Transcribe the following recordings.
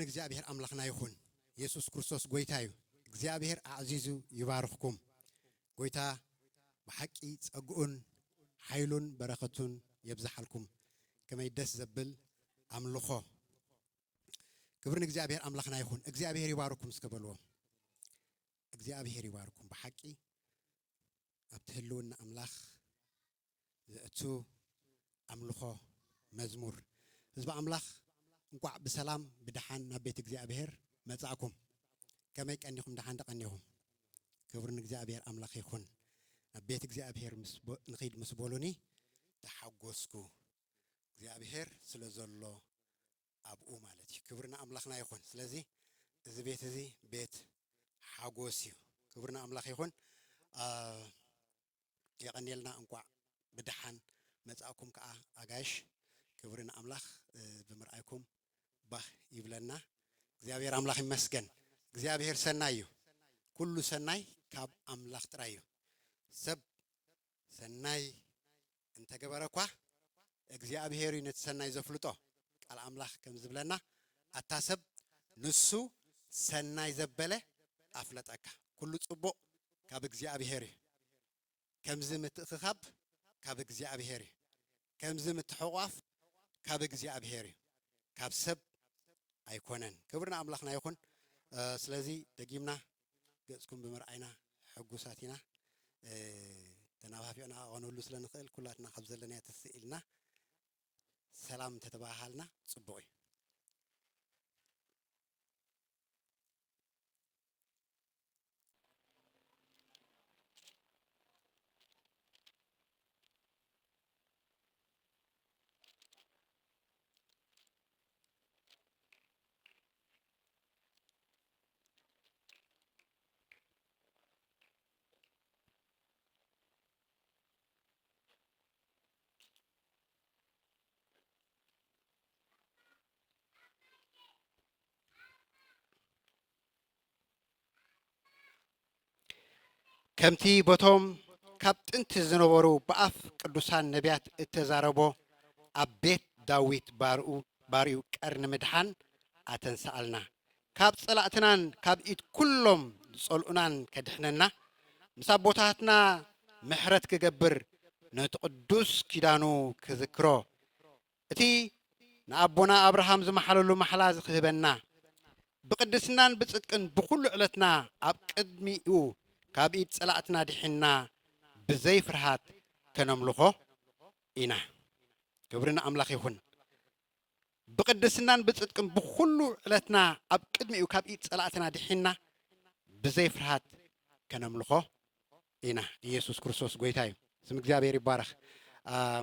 እግዚአብሔር አምላክና ይሁን ኢየሱስ ክርስቶስ ጎይታዩ እግዚአብሔር አዕዚዙ ይባርክኩም ጎይታ በሐቂ ጸጉኡን ኃይሉን በረከቱን ይብዛሐልኩም ከመይ ደስ ዘብል አምልኾ ክብርን እግዚአብሔር አምላክና ይሁን እግዚአብሔር ይባርክኩም እስከበልዎ እግዚአብሔር ይባርክኩም በሐቂ አብትህልውና አምላክ ዘእቱ አምልኾ መዝሙር ህዝብ አምላክ እንኳን በሰላም በደሃን ናቤት እግዚአብሔር መጻኩም ከመይ ቀኒኹም ደሃን ተቀኒኹም ክብርን እግዚአብሔር አምላክ ይሁን ናቤት እግዚአብሔር ንኺድ መስቦሉኒ ተሐጎስኩ እግዚአብሔር ስለዘሎ አብኡ ማለት ክብርና አምላክና ይሁን ስለዚህ እዚ ቤት እዚ ቤት ሓጎስ እዩ ክብርና አምላክ ይሁን የቀኒልና እንኳን በደሃን መጻኩም ከአ አጋሽ ክብርና አምላክ በመርአይኩም ባህ ይብለና እግዚአብሔር አምላክ ይመስገን እግዚአብሔር ሰናዩ ሁሉ ሰናይ ካብ አምላክ ጥራዩ ሰብ ሰናይ እንተ ገበረኳ እግዚአብሔር ይነት ሰናይ ዘፍልጦ ቃል አምላክ ከም ዝብለና አታሰብ ንሱ ሰናይ ዘበለ አፍለጠካ ሁሉ ጽቦ ካብ እግዚአብሔር ከምዝ ምትእኻብ ካብ እግዚአብሔር ከምዝ ምትሕቋፍ ካብ እግዚአብሔር ካብ ሰብ አይኮነን ክብርና አምላክና ይሁን ስለዚህ ደጊምና ገጽኩም በመርአይና ሕጉሳቲና ተናባፊና ሆነሉ ስለንኽእል ኩላትና ካብ ዘለና ተስኢልና ሰላም ተተባሃልና ጽቡቅ ከምቲ ቦቶም ካብ ጥንቲ ዝነበሩ በአፍ ቅዱሳን ነቢያት እተዛረቦ አቤት ዳዊት ባርኡ ቀርን ምድሓን አተንሳአልና ካብ ጸላእትናን ካብ ኢት ኩሎም ጸልኡናን ከድሕነና ምስ አቦታትና ምሕረት ክገብር ነቲ ቅዱስ ኪዳኑ ክዝክሮ እቲ ንአቦና አብርሃም ዝመሓለሉ መሓላ ዝክህበና ብቅድስናን ብጽድቅን ብኩሉ ዕለትና ኣብ ቅድሚኡ ካብ ኢት ጸላእትና ድሕና ብዘይ ፍርሃት ከነምልኾ ኢና ክብርና አምላክ ይሁን ብቅድስናን ብጽድቅን ብኩሉ ዕለትና ኣብ ቅድሚኡ ካብ ኢት ጸላእትና ድሕና ብዘይ ፍርሃት ከነምልኾ ኢና ኢየሱስ ክርስቶስ ጎይታ እዩ ስም እግዚአብሔር ይባረክ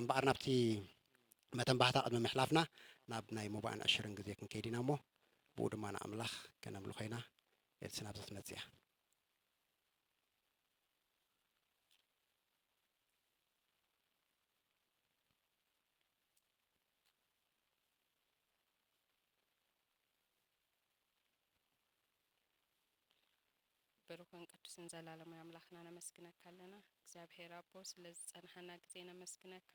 እምበኣር ናብቲ መተንባህታ ቅድሚ ምሕላፍና ናብ ናይ ሞባይን ኣሽርን ግዜ ክንከይድ ኢና እሞ ብኡ ድማ ንኣምላኽ ከነምልኾ ኢና ኤልሲ ናብዚ ትመፅእ እያ ብሩክን ቅዱስን ዘላለማዊ አምላክና ነመስግነካለና እግዚአብሔር አቦ ስለዚህ ጸናሐና ጊዜ ነመስግነካ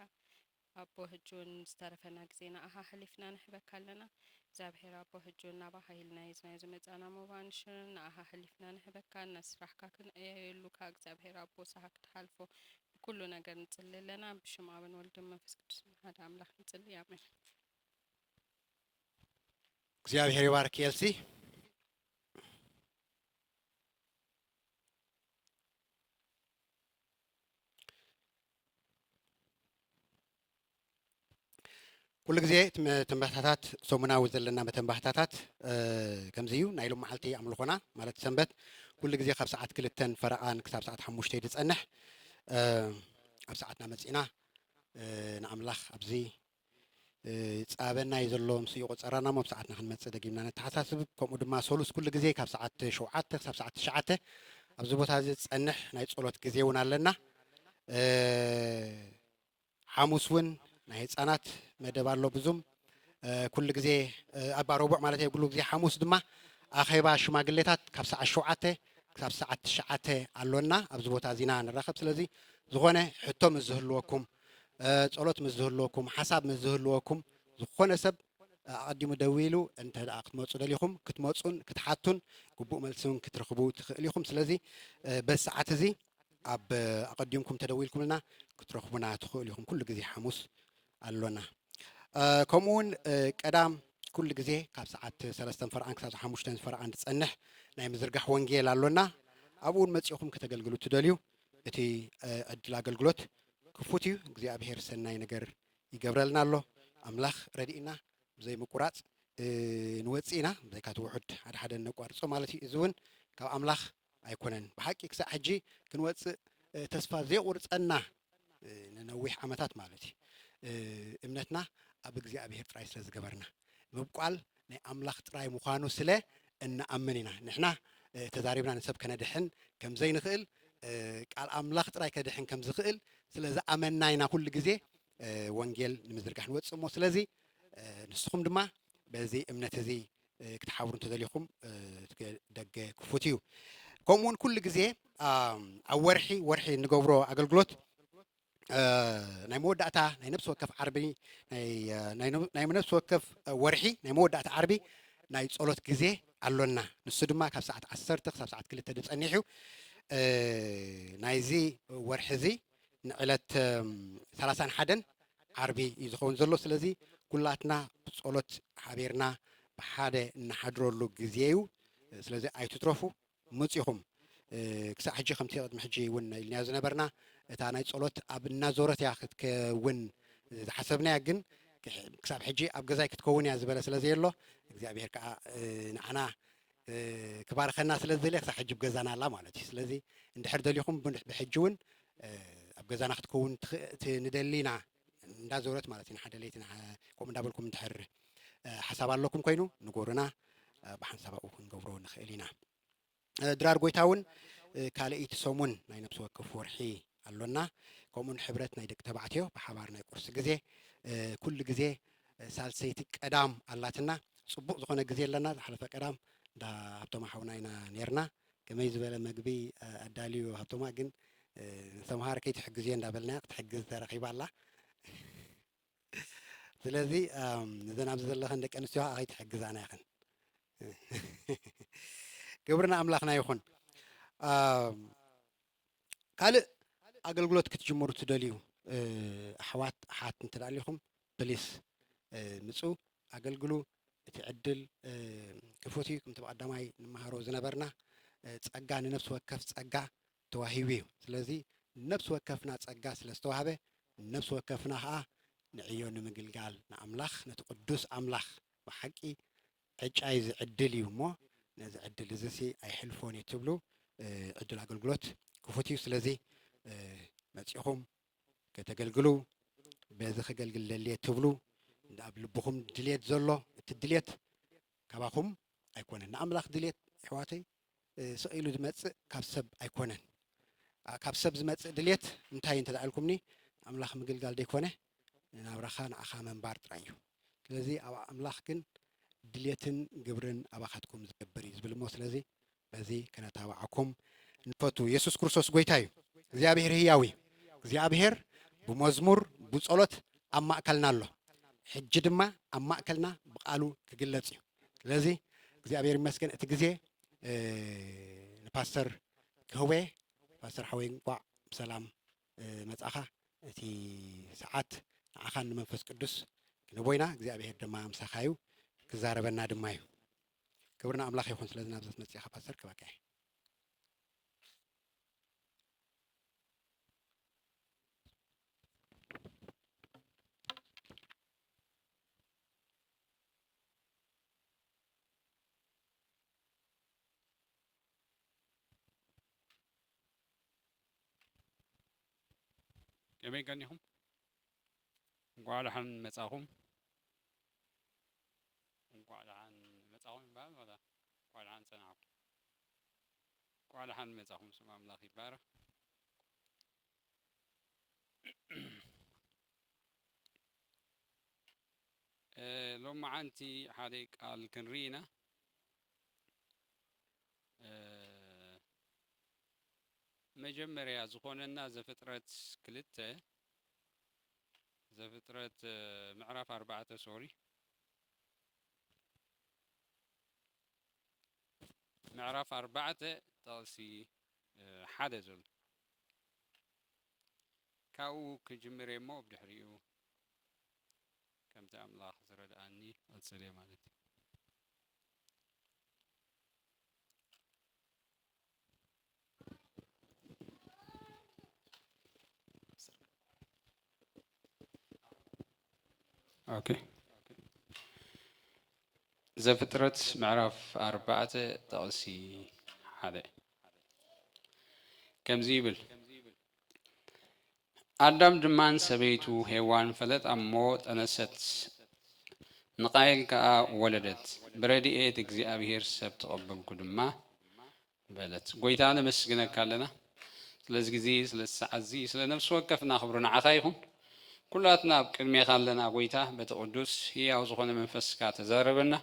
አቦ ህጁን ዝተረፈና ጊዜና አሃ ህሊፍና ንሕበካለና እግዚአብሔር አቦ ህጁና ባኃይልና ይዝና የዘመጻና ሞባንሽን አሃ ህሊፍና ንሕበካ ነስራሕካ ክንየሉካ እግዚአብሔር አቦ ሳሐክ ተሐልፎ ኩሉ ነገር እንጽልለና ብሽም አብን ወልድ መንፈስ ቅዱስ ሀዳ አምላክ እንጽልይ አሜን እግዚአብሔር ይባርክ ኤልሲ كل جزء تنبهتات سومنا وزلنا بتنبهتات كمزيو نايلو محلتي عملونا مالت سنبت كل جزء 5 ساعات كلتن فرقان كتاب ساعات حموش تيدس أنح ساعتنا مزينا نعملخ أبزي تقابلنا يزلهم سيوق صرانا مو بساعتنا خنمت دقيقنا نتحسب كم قدما سولوس كل جزء 5 ساعات شوعات 5 ساعات شعات أبزبوت هذا أنح نايت صلوت جزيونا لنا حموسون نهيت أنات مدبارلو بزوم كل جزء أربع ربع مالته كل جزء حموس دما أخيبا شماغليتات كبسة عشوعته كبسة عشعته علونا أبزبوت هذينا نرخب سلزي زغونه حتى مزهلوكم صلوت مزهلوكم حساب مزهلوكم زغونه سب ኣቐዲሙ ደው ኢሉ እንተ ደኣ ክትመፁ ደሊኹም ክትመፁን ክትሓቱን ግቡእ መልሲ እውን ክትረኽቡ ትኽእል ኢኹም። ስለዚ በዚ ሰዓት እዚ ኣብ ኣቐዲምኩም ተደዊልኩምልና ክትረኽቡና ትኽእሉ ኢኹም። ኩሉ ግዜ ሓሙስ ኣሎና። ከምኡ እውን ቀዳም ኩሉ ግዜ ካብ ሰዓት 3:40 ክሳብ 5:40 ዝፀንሕ ናይ ምዝርጋሕ ወንጌል ኣሎና። ኣብኡ እውን መፂኹም ከተገልግሉ ትደልዩ እቲ ዕድል ኣገልግሎት ክፉት እዩ። እግዚኣብሔር ሰናይ ነገር ይገብረልና ኣሎ። ኣምላኽ ረዲእና ብዘይ ምቁራፅ ንወፅእ ኢና ብዘይካ ትውሕድ ሓደ ሓደ ነቋርፆ ማለት እዩ። እዚ እውን ካብ ኣምላኽ ኣይኮነን። ብሓቂ ክሳብ ሕጂ ክንወፅእ ተስፋ ዘይቁርፀና ንነዊሕ ዓመታት ማለት እዩ እምነትና ኣብ እግዚኣብሔር ጥራይ ስለ ዝገበርና ምብቋል ናይ ኣምላኽ ጥራይ ምዃኑ ስለ እናኣምን ኢና ንሕና ተዛሪብና ንሰብ ከነድሕን ከም ዘይንኽእል ቃል ኣምላኽ ጥራይ ከድሕን ከም ዝኽእል ስለ ዝኣመና ኢና ኩሉ ግዜ ወንጌል ንምዝርጋሕ ንወፅእ እሞ። ስለዚ ንስኹም ድማ በዚ እምነት እዚ ክትሓብሩ እንተደሊኹም ደገ ክፉት እዩ። ከምኡ እውን ኩሉ ግዜ ኣብ ወርሒ ንገብሮ ኣገልግሎት ናይ መወዳእታ ናይ ነብሲ ወከፍ ዓርቢ ናይ ነብሲ ወከፍ ወርሒ ናይ መወዳእታ ዓርቢ ናይ ጸሎት ግዜ ኣሎና። ንሱ ድማ ካብ ሰዓት 10 ክሳብ ሰዓት 2 ዝፀኒሕ እዩ። ናይዚ ወርሒ እዚ ንዕለት 31 ዓርቢ እዩ ዝኸውን ዘሎ። ስለዚ ኩላትና ብጸሎት ሓቢርና ብሓደ እናሓድረሉ ግዜ እዩ። ስለዚ ኣይትትረፉ መፂኹም ክሳብ ሕጂ ከምቲ ቅድሚ ሕጂ እውን ኢልናዮ ዝነበርና እታ ናይ ጸሎት ኣብ እናዞረት እያ ክትከውን ዝሓሰብናያ ግን ክሳብ ሕጂ ኣብ ገዛይ ክትከውን እያ ዝበለ ስለዘየሎ እግዚኣብሔር ከዓ ንዓና ክባርኸና ስለ ዝደልየ ክሳብ ሕጂ ብገዛና ኣላ ማለት እዩ። ስለዚ እንድሕር ደሊኹም ብሕጂ እውን ኣብ ገዛና ክትከውን ንደሊና እንዳዞረት ማለት እዩ። ሓደ ለይቲ ከምኡ እንዳበልኩም እንድሕር ሓሳብ ኣለኩም ኮይኑ ንጎሩና ብሓንሳብ ኣብኡ ክንገብሮ ንኽእል ኢና። ድራር ጎይታ እውን ካልአይቲ ሰሙን ናይ ነብሲ ወከፍ ወርሒ ኣሎና። ከምኡን ሕብረት ናይ ደቂ ተባዕትዮ ብሓባር ናይ ቁርሲ ግዜ ኩሉ ግዜ ሳልሰይቲ ቀዳም ኣላትና ፅቡቅ ዝኾነ ግዜ ኣለና። ዝሓለፈ ቀዳም እንዳ ሃብቶማ ሓውና ኢና ነርና ከመይ ዝበለ መግቢ ኣዳልዩ ሃብቶማ ግን ተምሃር ከይትሕግዝ እንዳበልና ክትሕግዝ ተረኺባ ኣላ። ስለዚ እዘን ኣብዚ ዘለኸን ደቂ ኣንስትዮ ከይትሕግዛና ይኽን ግብርና ኣምላኽና ይኹን። ካልእ ኣገልግሎት ክትጅምሩ ትደልዩ ኣሕዋት ኣሓት እንትደልይኹም ፕሊስ ምፁ ኣገልግሉ። እቲ ዕድል ክፉት እዩ። ከምቲ ብቀዳማይ ንመሃሮ ዝነበርና ፀጋ ንነብሲ ወከፍ ፀጋ ተዋሂቡ እዩ። ስለዚ ነብሲ ወከፍና ፀጋ ስለ ዝተዋህበ ነብሲ ወከፍና ከዓ ንዕዮ ንምግልጋል ንኣምላኽ ነቲ ቅዱስ ኣምላኽ ብሓቂ ዕጫይ ዝዕድል እዩ እሞ ነዚ ዕድል እዚ ኣይሕልፎን እዩ ትብሉ ዕድል ኣገልግሎት ክፉት እዩ። ስለዚ መፂኹም ከተገልግሉ በዚ ከገልግል ደልየ ትብሉ ኣብ ልብኹም ድልየት ዘሎ እቲ ድልየት ካባኹም ኣይኮነን። ንኣምላኽ ድልየት ኣሕዋተይ ስኢሉ ዝመፅእ ካብ ሰብ ኣይኮነን። ካብ ሰብ ዝመፅእ ድልየት እንታይ እንተዳኣልኩምኒ ኣምላኽ ምግልጋል ደይኮነ ናብራኻ ንዓኻ መንባር ጥራይ እዩ። ስለዚ ኣብ ኣምላኽ ግን ድልየትን ግብርን ኣባኻትኩም ዝገብር እዩ ዝብል እሞ ስለዚ በዚ ከነታባዓኩም ንፈቱ። ኢየሱስ ክርስቶስ ጎይታ እዩ። እግዚኣብሔር ህያው እዩ። እግዚኣብሔር ብመዝሙር ብጸሎት ኣብ ማእከልና ኣሎ። ሕጂ ድማ ኣብ ማእከልና ብቃሉ ክግለጽ እዩ። ስለዚ እግዚኣብሔር ይመስገን እቲ ግዜ ንፓስተር ክህወ ፓስተር ሓወይ እንቋዕ ብሰላም መጻኻ እቲ ሰዓት ንዓኻን ንመንፈስ ቅዱስ ክንቦይና እግዚኣብሔር ድማ ምሳኻ እዩ ክዛረበና ድማ እዩ። ክብርና ኣምላኽ ይኹን። ስለዚ ናብዚ መጽኻ ፓስተር ክበቃ ከመይ ቀኒኹም እንኳዕ ደሓን መጻኹም እንኳዕ ደሓን መጻኹም ይባሃል ወላ እንኳዕ ደሓን ፀናዕኩም እንኳዕ ደሓን መጻኹም ስም ኣምላኽ ይባረኽ። ሎማ ዓንቲ ሓደ ቃል ክንርኢ ኢና። መጀመርያ ዝኾነና ዘፍጥረት 2 ዘፍጥረት ምዕራፍ 4 ሶሪ معرف 4 تقسي حدا زل كاو كجمر مو بدحريو كم تأملاخ زرد أني السلام عليكم اوكي زفترت معرف 4 تقسي حدا كم زيبل آدم دمان سبيتو هيوان فلت أموت أنا ست نقايل كا ولدت بردي تجزي أبيهر سبت قبل كدما بلت قويت أنا مسجنا كلنا لزجزيز للسعزيز لنفس وقفنا خبرنا عخايهم كلاتنا بكلمة خلنا قويتا بتقدس هي أوزخنا من فسكات زاربنا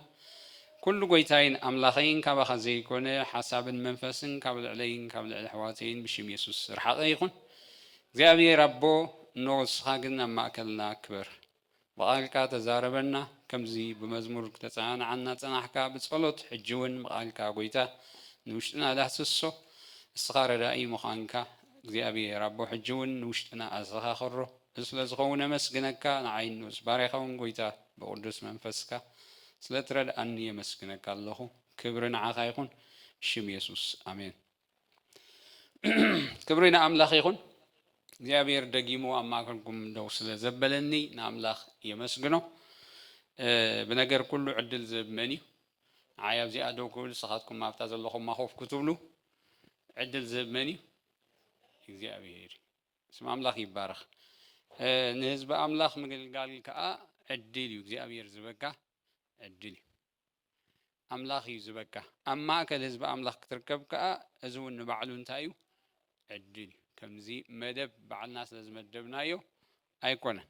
كل قويتين أملاخين كبا خزي كونه حساب منفسن قبل عليين قبل الحواتين بشم يسوس رحقيقون زابي ربو نوس خاقنا ما أكلنا كبر بقالكا تزاربنا كمزي بمزمور تتعان عنا تنحكا بتصلت حجون بقالكا قويتا نوشتنا لحسسو الصغار رأي مخانكا زابي ربو حجون نوشتنا أزغا خرو سلزغونا مسجنكا نعين نوس باريخون قويتا بقدس منفسكا سلترد أني مسكنك الله كبرنا عخايخون شم يسوس آمين كبرنا أملاخيخون زيابير دقيمو أما كلكم دوسل زبلني ناملاخ يمسكنو بنجر كله عدل زبمني عياب زي أدو كل صحاتكم ما بتعزل لكم ما خوف كتبلو عدل زبمني زيابير اسم أملاخ يبارخ نهزب أملاخ مقل قال كأ عدلي زيابير زبكا عدلي أملاخ يزبكا أما كالهزب أملاخ تركب كأ أزون بعلون تايو عدلي كمزي مدب بعل ناس لازم مدبنايو أيقونا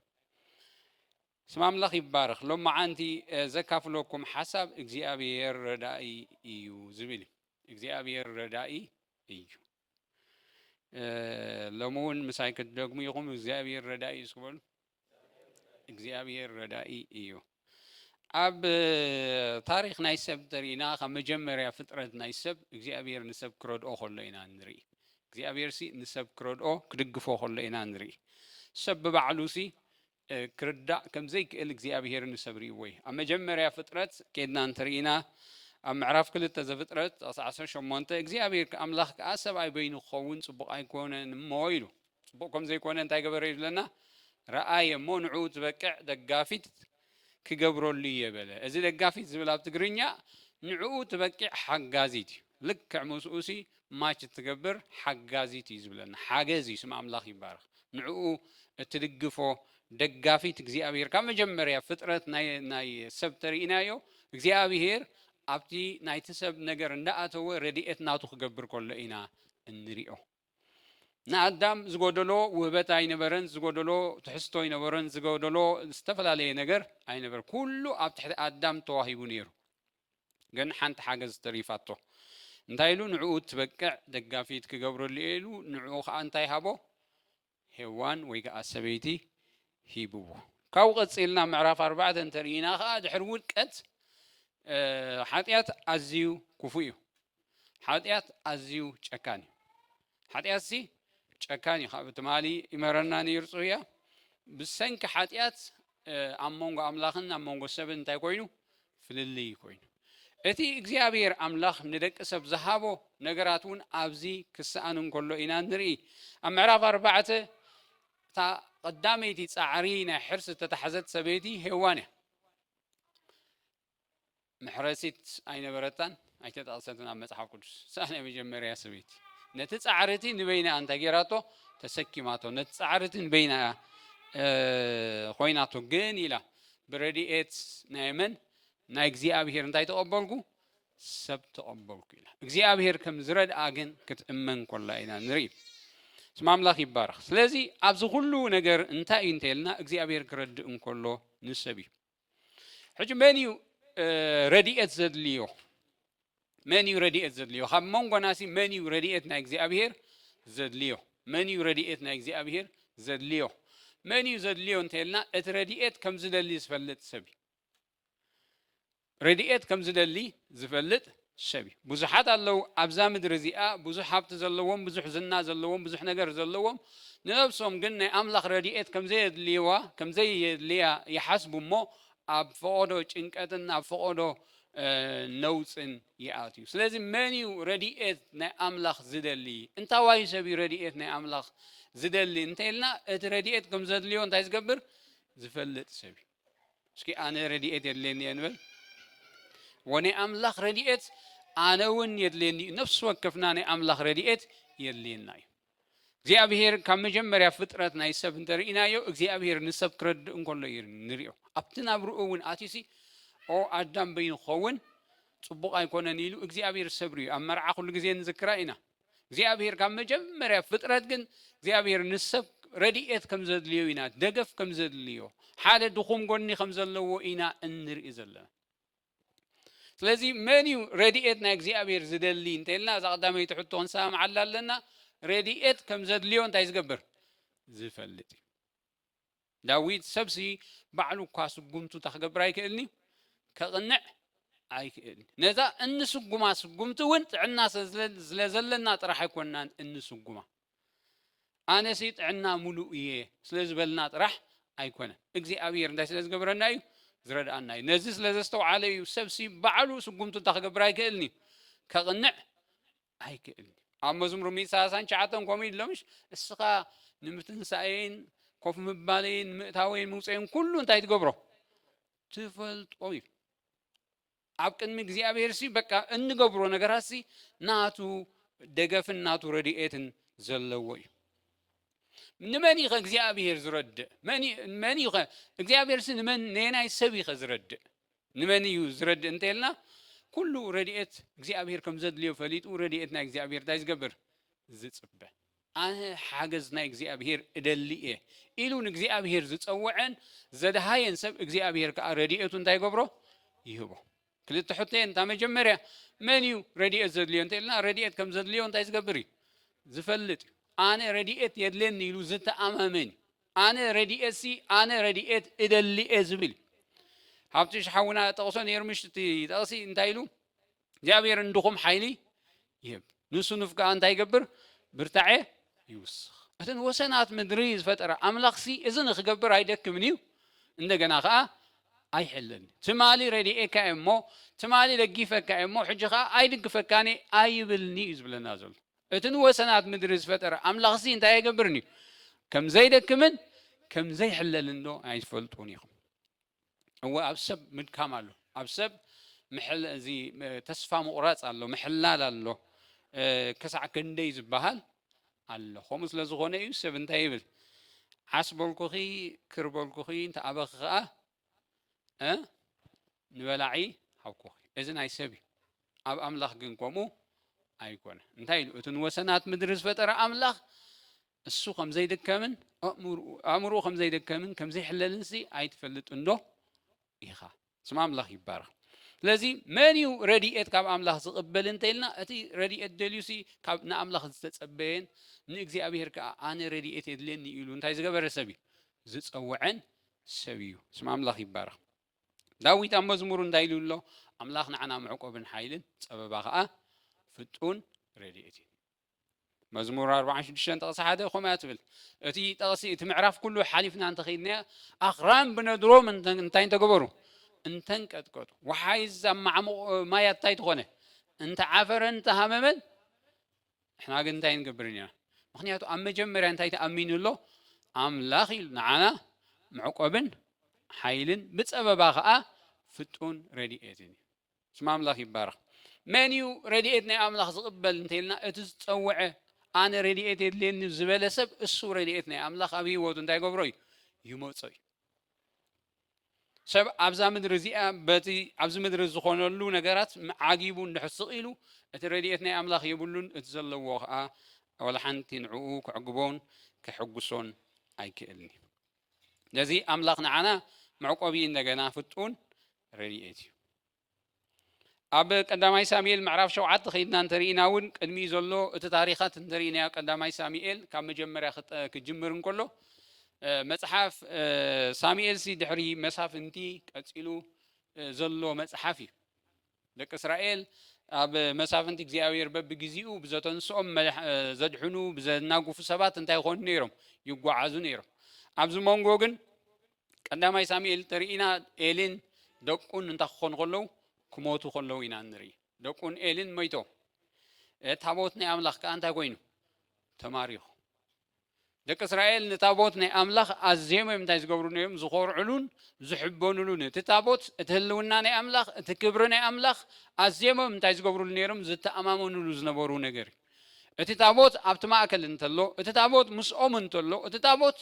اسم أملاخ يبارخ لما عندي زكاف لكم حسب إجزيابير ردائي إيو زبلي إجزيابير ردائي إيو لمون مسايك الدقم يقوم إجزيابير ردائي سكول إجزيابير ردائي إيو أب تاريخ نايسب ترينا خم جمرة فترة نايسب إجزيابير نسب كرود أو خلينا نري إجزيابير سي نسب كرود أو كدقفو خلينا نري سبب علوسي كردا كم زيك الإجزيابير نسبري وي أما جمرة فترة كيدنا نترينا أم عرف كل التزفترة أساسا شمونت إجزيابير كأملاخ كأسب أي بينو خون سبق أي كون مويلو سبق كم زي كون أنتي قبريج لنا رأي منعوت بكع دقافيت كجبرو اللي يبله إذا دقافيت زبلا بتقرنيا نعوت بكع حجازيتي لك عموسوسي ما تتجبر حجازيتي زبلنا حاجزي اسم أملاخ يبارك نعو تدقفو دقافيت إجزيابير كم جمرة فترة ناي سبترينايو إجزيابير أبتي نايتسب نجر نأتو رديئت ناتو خجبر كل إنا النريو نعدم زغودلو وبت أي نبرن زغودلو تحسطو أي نبرن زغودلو استفل عليه نجر أي نبر كله أبتحد أدم توهي بنيرو جن حنت حاجز تريفاتو نتايلو نعود تبكع دقافيت كجبر اللي إلو نعوخ أنتي هبو هوان ويجا السبيتي هيبو كوقت سيلنا معرف 4 ترينا خاد حرود كت حاتيات أزيو كفيو حاتيات أزيو شكاني حاتيات سي شكاني خابت مالي إمرنا نيرسويا بسنك حاتيات أمونغ أملاخن أمونغ سبن تايكوينو فللي كوينو أتي إجزيابير أملاخ ندك سب زهابو نجراتون أبزي كسانون كله إنا نري أمعرف 4 تا قدامي تسعرينا حرس تتحزت سبيتي هوانه محرسيت أين برتان أكيد أصلاً مصحف قدس سهل بجمر يا سبيتي نتسعرتي نبينا أنت جراتو تسكي ماتو نتسعرتي نبينا خويناتو جنيلا برديئت نايمن نايجزي أبيهر نتاي تقبلكو سبت تقبلكو إلا إجزي أبيهر كم زرد أجن كتأمن كلا إنا نريب اسمع ملاك يبارك لذي أبز كله نجر انتاي انتلنا إجزي أبيهر كرد إن كله نسبي حجم بنيو رديئت زد ليو منيو رديئت زد ليو خم مونغو ناسي منيو رديئت نايجزي أبيهر زد ليو منيو رديئت نايجزي أبيهر زد ليو منيو زد ليو انتلنا ات رديئت كم زد اللي زفلت سبي رديئت كم زد اللي زفلت سبي بزحات الله أبزام درزيئة بزح حبت زلوم بزح زنا زلوم بزح نجر زلوم نفسهم قلنا أملاخ رديئت كم زي الليوا كم زي اللي يحسبوا مو أب فقدو إنكتن أب فقدو نوتن يأتيو لازم منيو رديئت نا أملاخ زدلي أنت واي سبي رديئت نا أملاخ زدلي أنت لنا رديئت كم زدليو أنت عايز قبر زفلت سبي شكي أنا رديئت اللي أنبل وني أملاخ رديئت أنا ون يدلني نفس وكفناني أملاخ رديئت يدلني እግዚአብሔር ከመጀመሪያ ፍጥረት ናይ ሰብ እንተሪእናዮ እግዚአብሔር ንሰብ ክረድ እንከሎ ንሪኦ ኣብቲ ናብርኡ እውን ኣቲሲ ኦ ኣዳም በይኑ ኸውን ፅቡቕ ኣይኮነን ኢሉ እግዚአብሔር ሰብሪ ኣብ መርዓ ኩሉ ግዜ ንዝክራ ኢና እግዚአብሔር ካብ መጀመሪያ ፍጥረት ግን እግዚአብሔር ንሰብ ረዲኤት ከም ዘድልዮ ኢና ደገፍ ከም ዘድልዮ ሓደ ድኹም ጎኒ ከም ዘለዎ ኢና እንርኢ ዘለና ስለዚ መን እዩ ረዲኤት ናይ እግዚአብሔር ዝደሊ እንተልና እዛ ቀዳመይቲ ሕቶ ክንሰማዕ ኣለና رديئت كم زاد ليون تايز قبر زفلت داويد سبسي بعلو كاسو قمتو تخقبر اي كإلني كغنع اي كإلني نذا انسو قما سقمتو وانت عنا زلزلنا طرح يكوننا انسو قما انا سيت عنا ملو ايه سلزبلنا طرح اي كونا اكزي ابير انتا سلز قبرنا ايو زرد انا ايو نزي سلزستو عليو سبسي بعلو سقمتو تخقبر اي كإلني كغنع اي كإلني أما مزمور ميساسان شعاتهم قومي لهمش السقا نمتنساين كوف مبالين متاوين موسين كله انت يتقبروا تفلت قوي عبكن مجزي أبيرسي بكا إن قبروا نجراسي ناتو دقفن ناتو رديئتن زلوي نماني خا جزي أبير زرد ماني خا جزي أبيرسي نمان نينا يسوي خزرد نماني يزرد انتلنا كله رديئت እግዚአብሔር ከም ዘድልዮ ፈሊጡ رديئت ናይ እግዚአብሔር ዳይዝ ገበር ዝጽበ ኣነ ሓገዝ ናይ እግዚአብሔር እደልየ ኢሉን እግዚአብሔር ዝጸውዐን ዘደሃየን ሰብ እግዚአብሔር ከዓ رديئቱ እንታይ ገብሮ ይህቦ ክልተ ሕቶን ታ መጀመርያ መን እዩ رديئት ዘድልዮ እንተልና رديئት ከም ዘድልዮ እንታይ ዝገብር ዝፈልጥ ኣነ رديئት የድለኒ ኢሉ ዝተኣማመን ኣነ رديئት ሲ ኣነ رديئት እደልየ ዝብል هابتش حونا تقصون يرمشتي تقصي انتايلو جابير عندكم حيلي يب نسو نفقا انتاي قبر برتاعي يوسخ اتن وسنات مدريز فترة املاخسي اذن اخقبر هايدك منيو اندقنا خا اي حلن تمالي ردي ايكا امو تمالي لقيفكا امو حجخا اي دقفكاني اي بالنيز بالنازل اتن وسنات مدريز فترة املاخسي انتاي قبرني كم زيدك من كم زي حلل انو اي فلطونيكم هو أبسب من كماله أبسب محل زي تسفى مقراص الله محلال الله كسع كنديز بحال الله خمس لزغونه يوسف انت يبل حسب الكوخي كرب الكوخي انت أبغى نولعي حو كوخي إذن هاي سبي أب أملاخ جنكمو أيكون انت يلو تنوسنات مدرس فترة أملاخ السوق هم زي دكمن أمرو هم زي دكمن كم زي حللنسي أي تفلت انه إيخا سمع أملاخ يبارك لذي منيو رديئت كاب أملاخ تقبل انتلنا أتي رديئت دليوسي كاب نا أملاخ تتقبين نكزي أبيهر كا أنا رديئت يدلني يقولون تايز قبر سبي زت أوعن سبيو سمع أملاخ يبارك داويت أم مزمورون دايلو الله أملاخ نعنا معقو بن حيلن سبب بقى فتون رديئتي مزمور 24 تقص هذا خمات بل أتي تقصي تمعرف كله حليفنا أنت خيدنا أخرام بندرو من أنتين تجبروا أنتن كتكوت وحيز مع ما يتايت خونه أنت عفر أنت هممن إحنا قنتين قبرنا مخنياتو أم جمر أنتي تأمين الله أم لاخيل نعنا معقبن حيلن بتسبب بقى فتون رديئتني اسمع الله يبارك منيو رديئتنا أم لاخ قبل انتلنا أتسوعه أنا رديئت لين زبالة سب السورة رديئتنا أملاخ أبي وودن تاي قبري يموت صي سب أبزا مدرزية بتي أبزا مدرز خون لو نجارات عجيبون نحصقيلو رديئتنا أملاخ يبولون اتزلوا وقع ولا حنتين عقوق عقبون كحقسون أي كأني لذي أملاخنا عنا معقبين نجنا فتون رديئتي أب قدامي ساميل معرف شو عاد خيدنا نتريناون قدمي زلو التاريخات نترينا قدامي ساميل كم جمر كجمرن كله مصحف ساميل سي دحري مصحف انتي قصيلو زلو مصحفي لك إسرائيل ኣብ መሳፍንቲ እግዚኣብሔር በብግዚኡ ብዘተንስኦም ዘድሕኑ ብዘናጉፉ ሰባት እንታይ ይኾኑ ነይሮም ይጓዓዙ ነይሮም ኣብዚ መንጎ ግን ቀዳማይ ሳሙኤል ተሪኢና ኤሊን ደቁን እንታይ ክኾኑ ከለዉ ክሞቱ ከለዉ ኢና ንርኢ ደቁን ኤሊን ሞይቶም ታቦት ናይ ኣምላኽ ከዓ እንታይ ኮይኑ ተማሪኹ ደቂ እስራኤል ንታቦት ናይ ኣምላኽ ኣዝዮም እንታይ ዝገብሩ ነይሮም ዝኮርዕሉን ዝሕበኑሉን እቲ ታቦት እቲ ህልውና ናይ ኣምላኽ እቲ ክብሪ ናይ ኣምላኽ ኣዝዮም እንታይ ዝገብሩሉ ነይሮም ዝተኣማመኑሉ ዝነበሩ ነገር እቲ ታቦት ኣብቲ ማእከል እንተሎ እቲ ታቦት ምስኦም እንተሎ እቲ ታቦት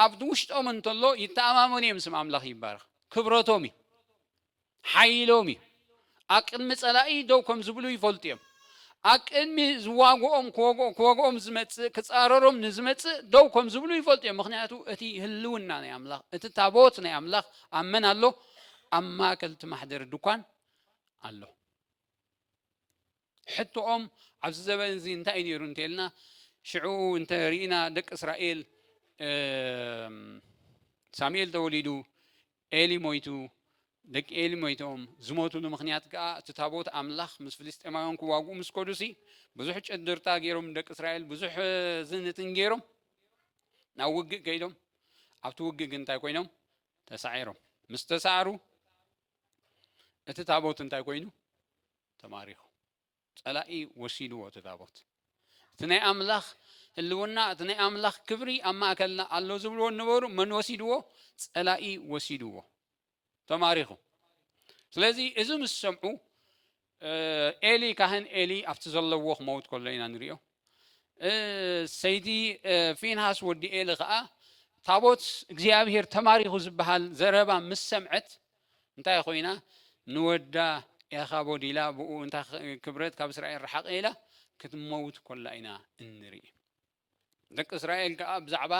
ኣብቲ ውሽጦም እንተሎ ይተኣማመኑ እዮም ስም ኣምላኽ ይባረኽ ክብረቶም እዩ ሓይሎም እዩ ኣብ ቅድሚ ፀላኢ ደው ከም ዝብሉ ይፈልጡ እዮም ኣብ ቅድሚ ዝዋግኦም ክወግኦም ዝመፅእ ክፃረሮም ንዝመፅእ ደው ከም ዝብሉ ይፈልጡ እዮም ምክንያቱ እቲ ህልውና ናይ ኣምላኽ እቲ ታቦት ናይ ኣምላኽ ኣብ መን ኣሎ ኣብ ማእከል እቲ ማሕደሪ ድኳን ኣሎ ሕቶኦም ኣብዚ ዘበን እዚ እንታይ እዩ ነይሩ እንተኢልና ሽዑ እንተሪኢና ደቂ እስራኤል ሳሙኤል ተወሊዱ ኤሊ ሞይቱ ደቂ ኤሊ ሞይቶም ዝሞቱሉ ምክንያት ከዓ እቲ ታቦት ኣምላኽ ምስ ፍልስጤማውያን ክዋግኡ ምስ ከዱሲ ብዙሕ ጭድርታ ገይሮም ደቂ እስራኤል ብዙሕ ዝንትን ገይሮም ናብ ውግእ ከይዶም ኣብቲ ውግእ ግን እንታይ ኮይኖም ተሳዒሮም ምስ ተሳዕሩ እቲ ታቦት እንታይ ኮይኑ ተማሪኹ ፀላኢ ወሲድዎ እቲ ታቦት እቲ ናይ ኣምላኽ ህልውና እቲ ናይ ኣምላኽ ክብሪ ኣብ ማእከልና ኣሎ ዝብልዎ ነበሩ መን ወሲድዎ ፀላኢ ወሲድዎ ተማሪኹ ስለዚ እዚ ምስ ሰምዑ ኤሊ ካህን ኤሊ ኣብቲ ዘለዎ ክመውት ከሎ ኢና ንሪኦ ሰይቲ ፊንሃስ ወዲ ኤሊ ከዓ ታቦት እግዚኣብሔር ተማሪኹ ዝበሃል ዘረባ ምስ ሰምዐት እንታይ ኮይና ንወዳ ኢኻ ቦዲላ ብኡ እንታይ ክብረት ካብ እስራኤል ረሓቕ ኢላ ክትመውት ከላ ኢና እንርኢ ደቂ እስራኤል ከዓ ብዛዕባ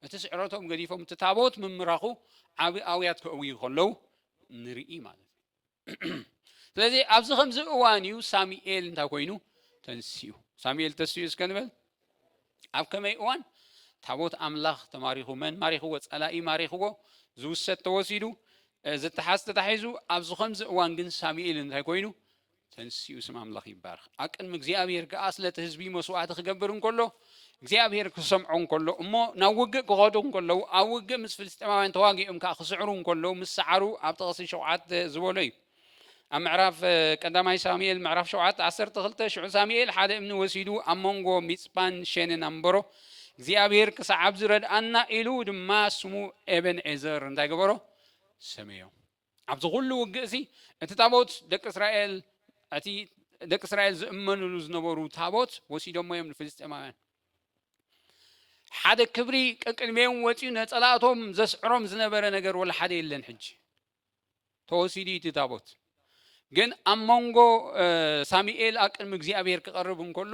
እቲ ስዕረቶም ገዲፎም እቲ ታቦት ምምራኹ ዓብዪ ኣውያት ክእውዩ ከለዉ ንርኢ ማለት እዩ ስለዚ ኣብዚ ከምዚ እዋን እዩ ሳሙኤል እንታይ ኮይኑ ተንስኡ ሳሙኤል ተንስኡ እስከ ንበል ኣብ ከመይ እዋን ታቦት ኣምላኽ ተማሪኹ መን ማሪኽዎ ፀላኢ ማሪኽዎ ዝውሰድ ተወሲዱ ዝተሓዝ ተታሒዙ ኣብዚ ከምዚ እዋን ግን ሳሙኤል እንታይ ኮይኑ ተንስኡ ስም ኣምላኽ ይባርኽ ኣብ ቅድሚ እግዚኣብሔር ከዓ ስለቲ ህዝቢ መስዋዕቲ ክገብር እንከሎ እግዚኣብሔር ክሰምዖ እንከሎ እሞ ናብ ውግእ ክኸዱ እንከለዉ ኣብ ውግእ ምስ ፍልስጤማውያን ተዋጊኦም ከዓ ክስዕሩ እንከለዉ ምስ ሰዓሩ ኣብ ጥቕሲ 7 ዝበሎ እዩ ኣብ ምዕራፍ ቀዳማይ ሳሙኤል ምዕራፍ 7 12 ሽዑ ሳሙኤል ሓደ እምኒ ወሲዱ ኣብ መንጎ ሚፅጳን ሸንን ኣንበሮ እግዚኣብሔር ክሰዓብ ዝረድኣና ኢሉ ድማ ስሙ ኤበን ዔዘር እንታይ ገበሮ ሰመዮ ኣብዚ ኩሉ ውግእ እዚ እቲ ታቦት ደቂ እስራኤል ዝእመንሉ ዝነበሩ ታቦት ወሲዶሞ እዮም ንፍልስጤማውያን ሓደ ክብሪ ቅድሚኦም ወፂኡ ነፀላእቶም ዘስዕሮም ዝነበረ ነገር ወላ ሓደ የለን ሕጂ ተወሲዱ እቲ ታቦት ግን ኣብ መንጎ ሳሙኤል ኣብ ቅድሚ እግዚኣብሔር ክቐርብ እንከሎ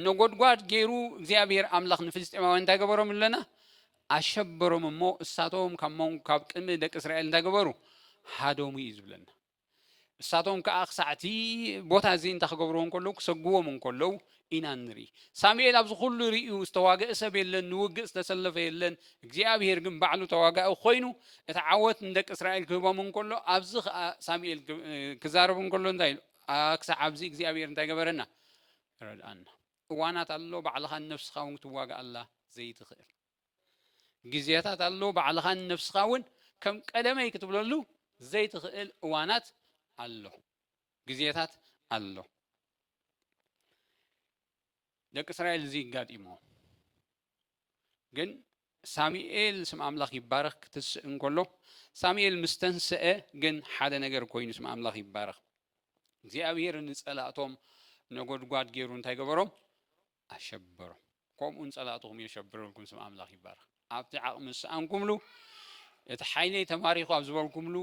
ነጎድጓድ ገይሩ እግዚኣብሔር ኣምላኽ ንፍልስጤማውያን እንታይ ገበሮም ኣለና ኣሸበሮም እሞ እሳቶም ካብ ቅድሚ ደቂ እስራኤል እንታይ ገበሩ ሃዶሙ እዩ ዝብለና እሳቶም ከዓ ክሳዕቲ ቦታ እዚ እንታይ ክገብርዎ እንከለዉ ክሰግዎም እንከለዉ ኢና ንርኢ ሳሙኤል ኣብዚ ኩሉ ርኡ ዝተዋግአ ሰብ የለን ንውግእ ዝተሰለፈ የለን እግዚኣብሔር ግን ባዕሉ ተዋጋኢ ኮይኑ እቲ ዓወት ንደቂ እስራኤል ክህቦም እንከሎ ኣብዚ ከዓ ሳሙኤል ክዛረቡ እንከሎ እንታይ ኢሉ ክሳዕ ኣብዚ እግዚኣብሔር እንታይ ገበረና ረድኣና እዋናት ኣሎ ባዕልኻ ነፍስኻ እውን ክትዋጋእ ኣላ ዘይትኽእል ግዜታት ኣሎ ባዕልኻ ነፍስኻ እውን ከም ቀደመይ ክትብለሉ ዘይትኽእል እዋናት ኣሎ ግዜታት ኣሎ ደቂ እስራኤል እዚ ይጋጢሞ ግን ሳሙኤል ስም ኣምላኽ ይባረኽ ክትስእ እንከሎ ሳሙኤል ምስ ተንስአ ግን ሓደ ነገር ኮይኑ ስም ኣምላኽ ይባረኽ እግዚኣብሔር ንፀላእቶም ነጎድጓድ ገይሩ እንታይ ገበሮም ኣሸበሮም ከምኡን ፀላእትኩም የሸብረልኩም ስም ኣምላኽ ይባረኽ ኣብቲ ዓቕሚ ሰኣንኩምሉ እቲ ሓይለይ ተማሪኹ ኣብ ዝበልኩምሉ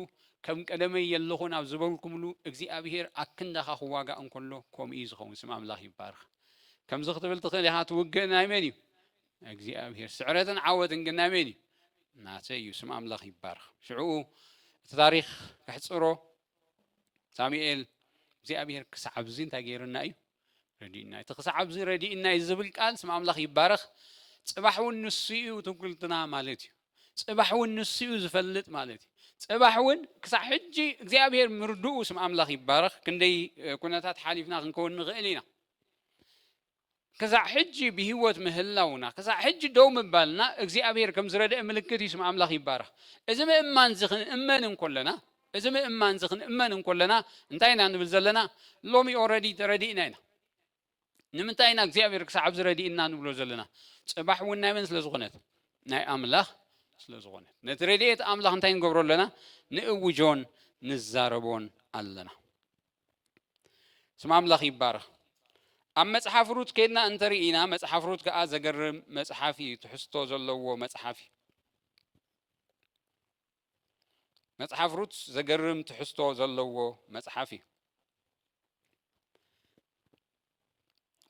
ከም ቀደመይ የለኹን ኣብ ዝበልኩምሉ እግዚኣብሔር ኣብ ክንደኻ ክዋጋእ እንከሎ ከምኡ እዩ ዝኸውን ስም ኣምላኽ ይባረኽ ከምዚ ክትብል ትኽእል ኢኻ ትውግእ ናይ መን እዩ እግዚኣብሔር ስዕረትን ዓወትን ግን ናይ መን እዩ ናተይ እዩ ስም ኣምላኽ ይባረኽ ሽዑ እቲ ታሪክ ክሕፅሮ ሳሙኤል እግዚኣብሔር ክሳዕ እዚ እንታይ ገይርና እዩ ረዲእና እቲ ክሳዕ ኣብዚ ረዲእና እዩ ዝብል ቃል ስም ኣምላኽ ይባረኽ ፅባሕ እውን ንሱ እዩ ትውክልትና ማለት እዩ ፅባሕ እውን ንሱ እዩ ዝፈልጥ ማለት እዩ صباحون كسا حجي እግዚአብሔር ምርዱኡ ስም አምላኽ ይባረኽ ክንደይ ኩነታት ሓሊፍና ክንከውን ንኽእል ኢና ከዛ ሕጂ ብህይወት ምህላውና ከዛ ሕጂ ደው ምባልና እግዚአብሔር ከም ዝረድእ ምልክት ይስም አምላኽ ይባረኽ እዚ ምእማን ዝኽን እመን እንኮለና እዚ ምእማን ዝኽን እመን እንኮለና እንታይ ኢና ንብል ዘለና ሎሚ ኦልሬዲ ተረዲእና ኢና ንምንታይ ኢና እግዚአብሔር ክሳብ ዝረዲእና ንብሎ ዘለና ጽባሕ እውን ናይ መን ስለ ዝኾነት ናይ አምላኽ ስለ ዝኾነት ነቲ ረድኤት አምላኽ እንታይ ንገብሮ ኣለና ንእውጆን ንዛረቦን ኣለና ስም አምላኽ ይባረኽ ኣብ መጽሓፍ ሩት ከድና እንተርኢና መጽሓፍ ሩት ከዓ ዘገርም መጽሓፍ እዩ ትሕዝቶ ዘለዎ መጽሓፍ እዩ መጽሓፍ ሩት ዘገርም ትሕዝቶ ዘለዎ መጽሓፍ እዩ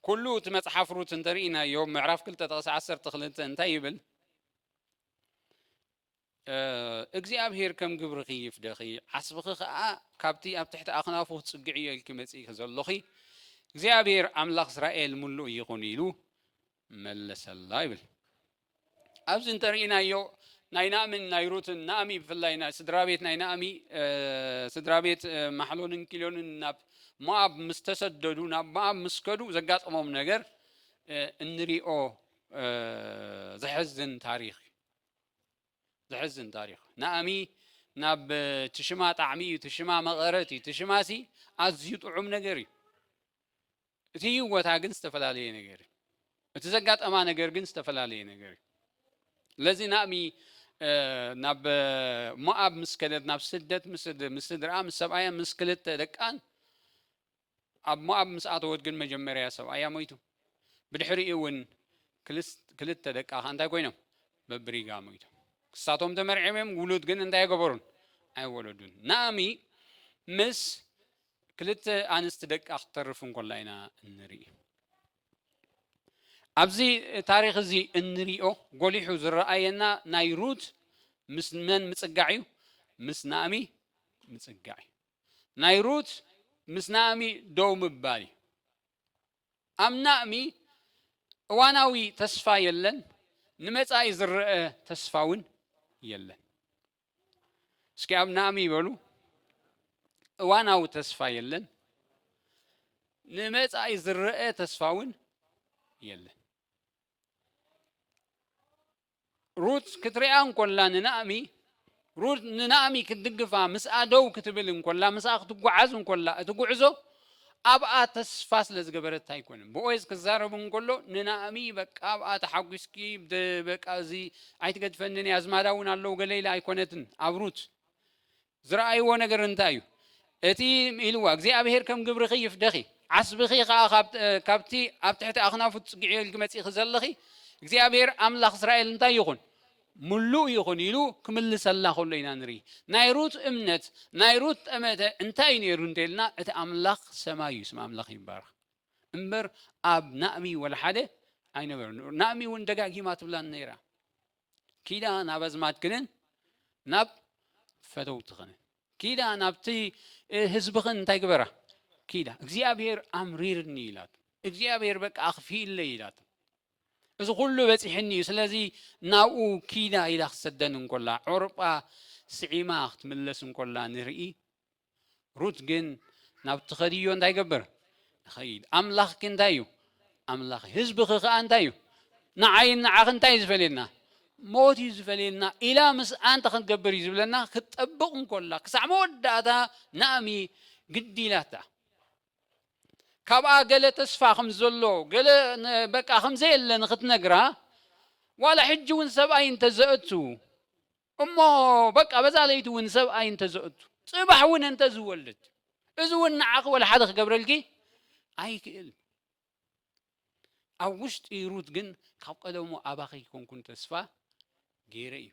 ኩሉ እቲ መጽሓፍ ሩት እንተርኢና ዮም ምዕራፍ 2:12 እንታይ ይብል እግዚአብሔር ከም ግብርኺ ይፍደኺ ዓስብኺ ከዓ ካብቲ ኣብ ትሕቲ ኣኽናፉ ጽግዕ ኢልኪ መጺእ ዘለኺ እግዚአብሔር አምላኽ እስራኤል ሙሉእ ይኹን ኢሉ መለሰላ ይብል ኣብዚ እንተርኢናዮ ናይ ናእምን ናይ ሩትን ናእሚ ብፍላይ ስድራቤት ናይ ናእሚ ስድራቤት ማሕሎንን ኪሎንን ናብ ሞዓብ ምስ ተሰደዱ ናብ ሞዓብ ምስ ከዱ ዘጋጠሞም ነገር እንሪኦ ዘሕዝን ታሪኽ ናእሚ ናብ ትሽማ ጣዕሚ እዩ ትሽማ መቐረት እዩ ትሽማሲ ኣዝዩ ጥዑም ነገር እዩ እቲ ህይወታ ግን ዝተፈላለየ ነገር እዩ እቲ ዘጋጠማ ነገር ግን ዝተፈላለየ ነገር እዩ ለዚ ናእሚ ናብ ሞዓብ ምስ ከደት ናብ ስደት ምስ ስድራ ምስ ሰብኣያ ምስ ክልተ ደቃን ኣብ ሞዓብ ምስ ኣተወት ግን መጀመርያ ሰብኣያ ሞይቱ ብድሕሪኡ እውን ክልተ ደቃ እንታይ ኮይኖም በብሪጋ ሞይቱ ክሳቶም ተመርዒሞም ውሉድ ግን እንታይ ገበሩን ኣይወለዱን ናእሚ ምስ ክልተ ኣንስቲ ደቃ ክተርፍ እንኮላ ኢና እንርኢ ኣብዚ ታሪኽ እዚ እንሪኦ ጎሊሑ ዝረኣየና ናይ ሩት ምስ መን ምጽጋዕ እዩ ምስ ናእሚ ምጽጋዕ እዩ ናይ ሩት ምስ ናእሚ ደው ምባል እዩ ኣብ ናእሚ እዋናዊ ተስፋ የለን ንመጻኢ ዝረአ ተስፋ እውን የለን እስኪ ኣብ ናእሚ ይበሉ እዋናዊ ተስፋ የለን ንመጻኢ ዝረአ ተስፋ እውን የለን ሩት ክትሪኣ እንኮላ ንናእሚ ሩት ንናእሚ ክትድግፋ ምስኣ ደው ክትብል እንኮላ ምስኣ ክትጓዓዝ እንኮላ እቲ ጉዕዞ ኣብኣ ተስፋ ስለ ዝገበረት ኣይኮነን ብኦዝ ክዛረቡ እንከሎ ንናእሚ በቃ ኣብኣ ተሓጒስኪ በቃ እዚ ኣይትገድፈንን እያ ዝማዳ እውን ኣለዉ ገለይላ ኣይኮነትን ኣብ ሩት ዝረኣይዎ ነገር እንታይ እዩ እቲ ኢልዋ እግዚአብሔር ከም ግብርኺ ይፍደኺ ዓስብኺ ከዓ ካብቲ ኣብ ትሕቲ ኣኽናፉ ጽግዕ ኢልኪ መጺእኺ ዘለኺ እግዚአብሔር ኣምላኽ እስራኤል እንታይ ይኹን ሙሉእ ይኹን ኢሉ ክምልሰላ ከሎ ኢና ንርኢ ናይ ሩት እምነት ናይ ሩት ጠመተ እንታይ ነይሩ እንተኢልና እቲ ኣምላኽ ሰማይ እዩ ስም ኣምላኽ ይባረኽ እምበር ኣብ ናእሚ ወላሓደ ኣይነበረን ናእሚ እውን ደጋጊማ ትብላን ነይራ ኪዳ ናብ ኣዝማትክንን ናብ ፈተውትኽንን ኪዳ ናብቲ ህዝብኽን እንታይ ግበራ ኪዳ እግዚአብሔር ኣምሪርኒ ኢላት እግዚአብሔር በቃ ኣኽፊኢለይ ኢላት እዚ ኩሉ በፂሕኒ እዩ ስለዚ ናብኡ ኪዳ ኢላ ክሰደን እንኮላ ዖርጳ ስዒማ ክትምለስ እንኮላ ንርኢ ሩት ግን ናብቲ ኸድዮ እንታይ ገበር ንኸይድ ኣምላኽኪ እንታይ እዩ ኣምላኽ ህዝብኺ ከዓ እንታይ እዩ ንዓይን ንዓኽ እንታይ እዩ ዝፈልየልና ሞት እዩ ዝፈልየልና ኢላ ምስ ኣንተ ክትገብር እዩ ዝብለና ክትጠብቕ እንኮላ ክሳዕ መወዳእታ ናእሚ ግዲ ኢላታ ካብኣ ገለ ተስፋ ከም ዘሎ ገለ በቃ ከምዘየለን ክትነግራ ዋላ ሕጂ እውን ሰብኣይ እንተዘእቱ እሞ በቃ በዛ ለይቲ እውን ሰብኣይ እንተዘእቱ ጽባሕ እውን እንተዝወልድ እዚ እውን ንዓኺ ወላ ሓደ ክገብረልኪ ኣይክእል ኣብ ውሽጢ ሩት ግን ካብ ቀደሙ ኣባኺ ኮንኩን ተስፋ ገይረ እዩ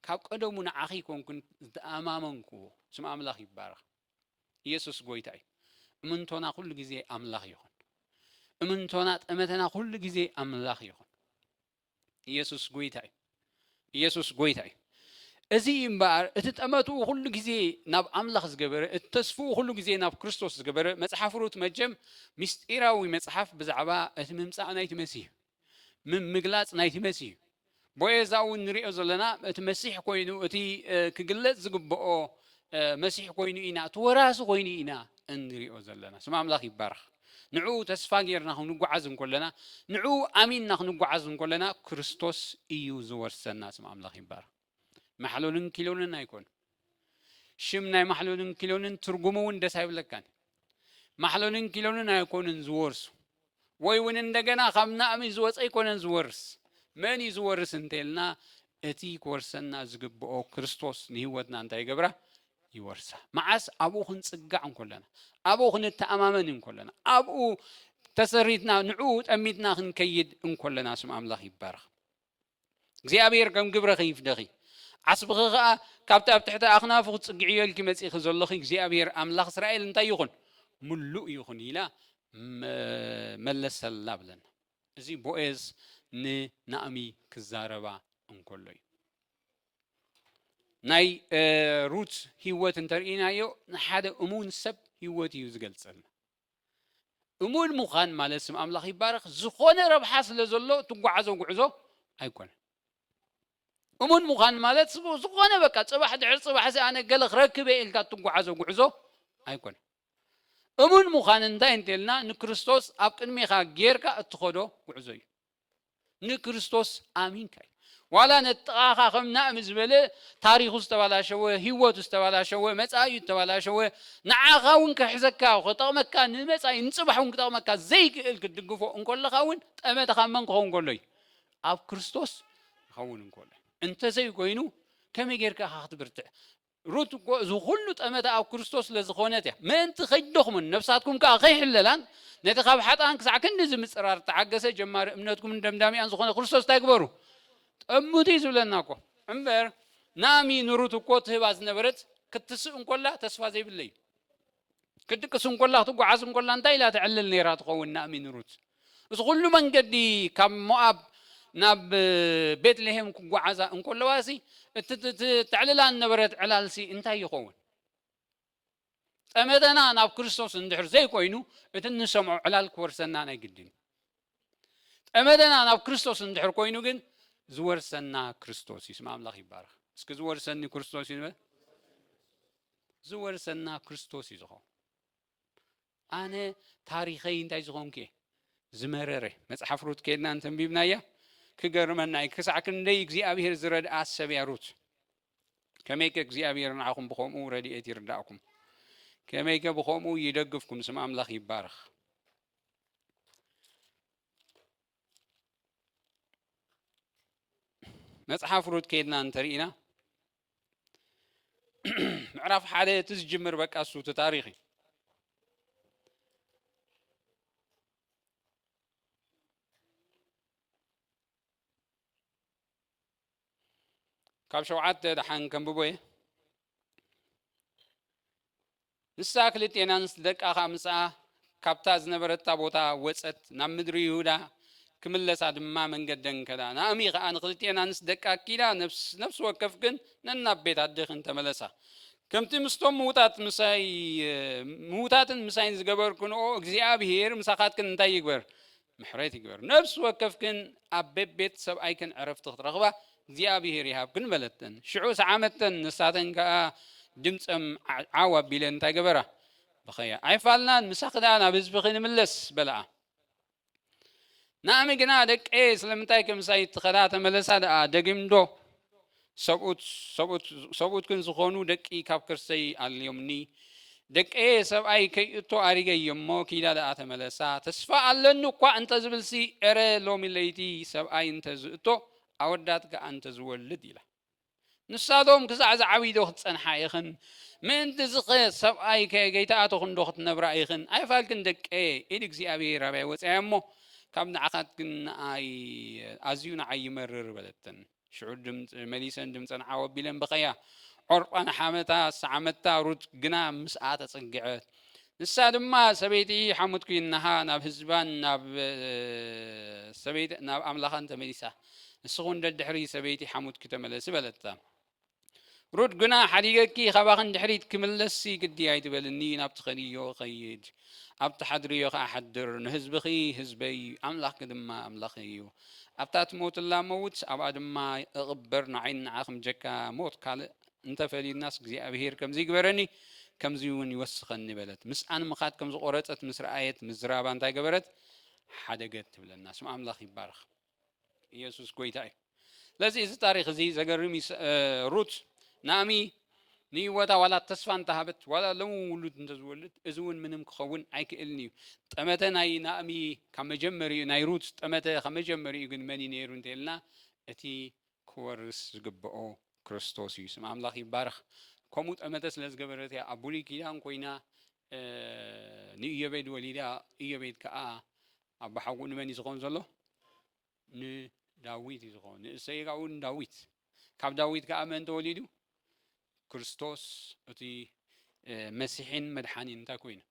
ካብ ቀደሙ ንዓኺ ኮንኩን ዝተኣማመንክዎ ስም ኣምላኽ ይባረኽ ኢየሱስ ጎይታ እዩ እምንቶና ኩሉ ግዜ ኣምላኽ ይኹን እምንቶና ጠመተና ኩሉ ግዜ ኣምላኽ ይኹን ኢየሱስ ጎይታ እዩ ኢየሱስ ጎይታ እዩ እዚ እምበር እቲ ጠመትኡ ኩሉ ግዜ ናብ ኣምላኽ ዝገበረ እቲ ተስፍኡ ኩሉ ግዜ ናብ ክርስቶስ ዝገበረ መጽሓፍ ሩት መጀም ምስጢራዊ መጽሓፍ ብዛዕባ እቲ ምምጻእ ናይቲ መሲሕ ምግላጽ ናይቲ መሲሕ ቦዔዝ እውን ንሪኦ ዘለና እቲ መሲሕ ኮይኑ እቲ ክግለጽ ዝግብኦ መሲሕ ኮይኑ ኢና እቲ ወራሲ ኮይኑ ኢና እንሪኦ ዘለና ስም ኣምላኽ ይባረኽ ንዕኡ ተስፋ ጌርና ክንጓዓዝ እንከለና ንዕኡ ኣሚንና ክንጓዓዝ እንከለና ክርስቶስ እዩ ዝወርሰና ስም ኣምላኽ ይባረኽ ማሕለልን ኪሎንን ኣይኮን ሽም ናይ ማሕለልን ኪሎንን ትርጉሙ እውን ደስ ኣይብለካን ማሕለልን ኪሎንን ኣይኮንን ዝወርሱ ወይ እውን እንደገና ካብ ናእሚ ዝወፀ ኣይኮነን ዝወርስ መን እዩ ዝወርስ እንተልና እቲ ክወርሰና ዝግብኦ ክርስቶስ ንህይወትና እንታይ ይገብራ ይወርሳ መዓስ ኣብኡ ክንጽጋዕ እንከለና ኣብኡ ክንተኣማመን እንከለና ኣብኡ ተሰሪትና ንዕኡ ጠሚትና ክንከይድ እንከለና ስም ኣምላኽ ይባረኽ እግዚኣብሔር ከም ግብረ ይፍደኺ ዓስብኺ ከዓ ካብቲ ኣብ ትሕቲ ኣኽናፉ ክጽግዕዮ ኢልኪ መጺእኺ ዘለኺ እግዚኣብሔር ኣምላኽ እስራኤል እንታይ ይኹን ሙሉእ ይኹን ኢላ መለሰላ ብለና እዚ ቦዔዝ ንናእሚ ክዛረባ እንከሎ እዩ ናይ ሩት ህይወት እንተርኢናዮ ንሓደ እሙን ሰብ ህይወት እዩ ዝገልጸልና እሙን ምዃን ማለት ስም ኣምላኽ ይባረኽ ዝኾነ ረብሓ ስለ ዘሎ ትጓዓዞ ጉዕዞ ኣይኮነን እሙን ምዃን ማለት ዝኾነ በቃ ጽባሕ ድሕሪ ጽባሕ ኣነ ገለ ክረክበ ኢልካ ትጓዓዞ ጉዕዞ ኣይኮነን እሙን ምዃን እንታይ እንተልና ንክርስቶስ ኣብ ቅድሚኻ ጌርካ እትኸዶ ጉዕዞ እዩ ንክርስቶስ ኣሚንካ እዩ ዋላ ነጥቃኻ ከም ናእሚ ዝበለ ታሪኹ ዝተባላሸወ ህይወቱ ዝተባላሸወ መጻኢዩ ዝተባላሸወ ንዓኻ እውን ክሕዘካ ክጠቕመካ ንመጻኢ ንጽባሕ እውን ክጠቕመካ ዘይክእል ክትድግፎ እንከለኻ እውን ጠመትኻ መን ክኸውን ከሎ እዩ ኣብ ክርስቶስ ክኸውን እንከሎ እንተዘይ ኮይኑ ከመይ ጌርካ ክትብርትዕ ሩት እኮ ዝኩሉ ጠመታ ኣብ ክርስቶስ ስለዝኾነት እያ ምእንቲ ከይደኹምን ነፍሳትኩም ከዓ ከይሕለላን ነቲ ካብ ሓጣን ክሳዕ ክንዲ ዝምፅራር ተዓገሰ ጀማሪ እምነትኩም ደምዳሚያን ዝኾነ ክርስቶስ እንታይ ግበሩ ጠሙቲ ዝብለና እኮ እምበር ናሚ ንሩት እኮ ትህባ ዝነበረት ክትስእ እንከላ ተስፋ ዘይብለ እዩ ክድቅስ እንከላ ክትጓዓዝ እንከላ እንታይ ኢላ ትዕልል ነይራ ትኸውን ናሚ ንሩት እዚ ኩሉ መንገዲ ካብ ሞኣብ ናብ ቤትልሄም ክጓዓዛ እንከለዋሲ እቲ ትዕልላ ነበረት ዕላልሲ እንታይ ይኸውን ጠመተና ናብ ክርስቶስ እንድሕር ዘይኮይኑ እቲ ንሰምዖ ዕላል ክወርሰና ናይ ግድን ጠመተና ናብ ክርስቶስ እንድሕር ኮይኑ ግን ዝወርሰና ክርስቶስ ይስማ ኣምላኽ ይባረኽ እስኪ ዝወርሰኒ ክርስቶስ ይበል ዝወርሰና ክርስቶስ እዩ ዝኸውን ኣነ ታሪኸይ እንታይ ዝኾንኩ ዝመረረ መጽሓፍ ሩት ከድና እንተንቢብናያ ክገርመና ክሳዕ ክንደይ እግዚኣብሔር ዝረድኣ ሰብ እያ ሩት ከመይከ እግዚኣብሔር ንዓኹም ብኸምኡ ረድኤት ይርዳእኩም ከመይከ ብኸምኡ ይደግፍኩም ስም ኣምላኽ ይባረኽ መጽሓፍ ሩት ከድና እንተርኢና ምዕራፍ ሓደ እቲ ዝጅምር በቃ እሱ እቲ ታሪኽ ካብ ሸውዓተ ድሓን ከንብቦየ ንሳ ክልቴና ንስ ደቃኻ ምጽኣ ካብታ ዝነበረታ ቦታ ወፀት ናብ ምድሪ ይሁዳ ክምለሳ ድማ መንገደን ከዳ ናእሚ ከዓ ንክልቴና ንስ ደቃ ኪዳ ነፍስ ወከፍ ግን ነናብ ቤት ኣድኽን ተመለሳ ከምቲ ምስቶም ምዉታትን ምሳይን ዝገበርክንኦ እግዚኣብሔር ምሳኻትክን እንታይ ይግበር ምሕረት ይግበር ነፍስ ወከፍ ግን ኣብ ቤት ሰብኣይክን ዕረፍቲ ክትረኽባ እግዚኣብሔር ይሃብክን በለተን ሽዑ ሰዓመተን ንሳተን ከዓ ድምፀም ዓዋ ቢለን እንታይ ገበራ በኸያ ኣይፋልናን ምሳኽዳ ናብ ህዝብኺ ንምለስ በልዓ ናእሚ ግና ደቀ ስለምንታይ ከምሳይ ትኸዳ ተመለሳ ደኣ ደጊምዶ ሰብኡትክን ዝኾኑ ደቂ ካብ ክርስተይ ኣልዮምኒ ደቀ ሰብኣይ ከይእቶ ኣሪገየ እሞ ኪዳ ደኣ ተመለሳ ተስፋ ኣለኒ እኳ እንተ ዝብልሲ ኤረ ሎሚ ለይቲ ሰብኣይ እንተ ዝእቶ ኣወዳት ከዓ እንተ ዝወልድ ኢላ ንሳቶም ክሳዕ ዝዓብይዶ ክትፀንሓ ኢኽን ምእንቲ ዝኸ ሰብኣይ ከይተኣተኹን ዶ ክትነብራ ኢኽን ኣይፋልክን ደቀ ኢድ እግዚኣብሔር ኣበይ ወፅያ እሞ ካብ ንዓኻት ግን ኣዝዩ ንዓይ ይመርር በለተን ሽዑ መሊሰን ድምፀን ዓወቢለን በኸያ ዖርጳን ሓመታ ሰዓመታ ሩት ግና ምስኣ ተፀግዐት ንሳ ድማ ሰበይቲ ሓሙትኩ ይናሃ ናብ ህዝባን ናብ ኣምላኻን ተመሊሳ ንስኹን ደድሕሪ ሰበይቲ ሓሙትኩ ተመለሲ በለታ ሩት ግና ሓዲገኪ ኻባኽን ድሕሪት ክምለሲ ግዲ ኣይትበልኒ ናብቲ ኸድዮ ኸይድ ኣብቲ ሓድርዮ ከዓ ሓድር ንህዝብኺ ህዝበይ ኣምላኽ ድማ ኣምላኽ እዩ ኣብታ ትሞትላ መውት ኣብኣ ድማ እቕበር ንዓይን ንዓኽም ጀካ ሞት ካልእ እንተፈሊድናስ እግዚኣብሔር ከምዚ ይግበረኒ ከምዚ እውን ይወስኸኒ በለት ምስኣን ምኻት ከም ዝቆረፀት ምስ ረኣየት ምዝራባ እንታይ ገበረት ሓደገት ትብለና ስም ኣምላኽ ይባረኽ ኢየሱስ ጎይታ እዩ ስለዚ እዚ ታሪክ እዚ ዘገርም ሩት ናኦሚ ንህይወታ ዋላ ተስፋ እንተሃበት ዋላ ለው ውሉድ እንተዝወልድ እዚ እውን ምንም ክኸውን ኣይክእልን እዩ ጠመተ ናይ ናኦሚ ካብ መጀመሪኡ ናይ ሩት ጠመተ ካብ መጀመሪኡ ግን መን ነይሩ እንተልና እቲ ክወርስ ዝግብኦ ክርስቶስ እዩ ስም ኣምላኽ ይባረኽ ከምኡ ጠመተ ስለ ዝገበረት እያ ኣብ ብሉይ ኪዳን ኮይና ንኢዮቤድ ወሊዳ ኢዮቤድ ከዓ ኣብ ሓጉኡ ንመን እዩ ዝኸውን ዘሎ ንዳዊት እዩ ዝኸውን ንእሰይ ከዓ እውን ዳዊት ካብ ዳዊት ከዓ መን ተወሊዱ ክርስቶስ እቲ መሲሕን መድሓኒን እንታይ ኮይኑ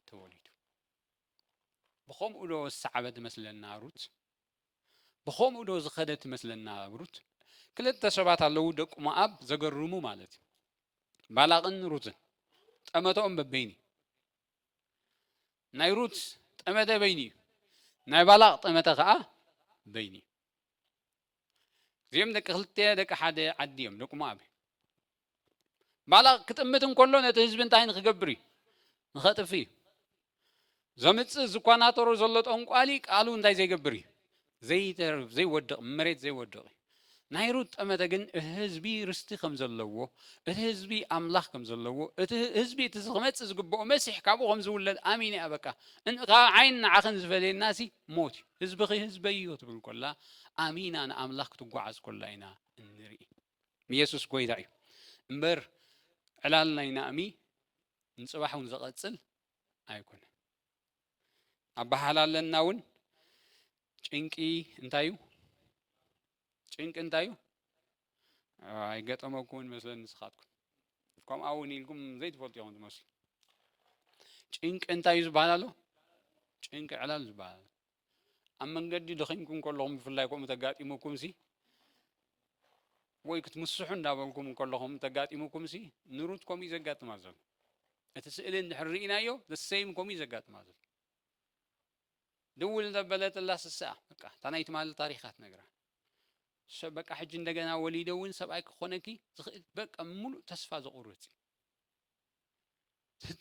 ተወሊዱ ብኸምኡ ዶ ዝሰዓበት ትመስለና ሩት ብኸምኡ ዶ ዝኸደት ትመስለና ሩት ክልተ ሰባት ኣለዉ ደቁ ሞዓብ ዘገርሙ ማለት እዩ ባላቅን ሩትን ጠመቶኦም በበይኒ ናይ ሩት ጠመተ በይኒ ናይ ባላቅ ጠመተ ከዓ በይኒ እዚኦም ደቂ ክልተ ደቂ ሓደ ዓዲ እዮም ደቁ ሞዓብ ባላቅ ክጥምት እንከሎ ነቲ ህዝቢ እንታይ ንክገብር እዩ ንኸጥፊ እዩ ዘምፅእ ዝኳናተሮ ዘሎ ጠንቋሊ ቃሉ እንታይ ዘይገብር እዩ ዘይወድቕ መሬት ዘይወድቕ እዩ ናይ ሩት ጠመተ ግን እቲ ህዝቢ ርስቲ ከም ዘለዎ እቲ ህዝቢ ኣምላኽ ከም ዘለዎ እቲ ህዝቢ እቲ ዝመፅእ ዝግብኦ መሲሕ ካብኡ ከም ዝውለድ ኣሚን እያ በቃ ካብ ዓይን ንዓኽን ዝፈልየናሲ ሞት እዩ ህዝብኺ ህዝበይ እዩ ትብል ኮላ ኣሚና ንኣምላኽ ክትጓዓዝ ኮላ ኢና እንርኢ ኢየሱስ ጎይታ እዩ እምበር ዕላል ናይ ናኦሚ ንፅባሕ እውን ዝቐፅል ኣይኮነን ኣባሓላለና እውን ጭንቂ እንታይ እዩ ጭንቂ እንታይ እዩ ኣይገጠመኩምን መስለን ንስኻትኩም ከምኡ እውን ኢልኩም ዘይትፈልጡ ኢኹም ትመስሉ ጭንቂ እንታይ እዩ ዝበሃል ኣሎ ጭንቂ ዕላል ዝበሃል ኣብ መንገዲ ደኺምኩም ከለኹም ብፍላይ ከምኡ ተጋጢሙኩም ሲ ወይ ክትምስሑ እንዳበልኩም ከለኹም ተጋጢሙኩም ሲ ንሩት ከምኡ ዘጋጥማ ዘሎ እቲ ስእሊ እንድሕር ርኢናዮ ዘሰይም ከምኡ ዘጋጥማ ዘሎ ድውል ዘበለጥላ ስስኣ በቃ እታ ናይቲ ማለት ታሪኻት ነግራ በቃ ሕጂ እንደገና ወሊደ እውን ሰብኣይ ክኾነኪ ዝኽእል በቃ ሙሉእ ተስፋ ዘቑርፅ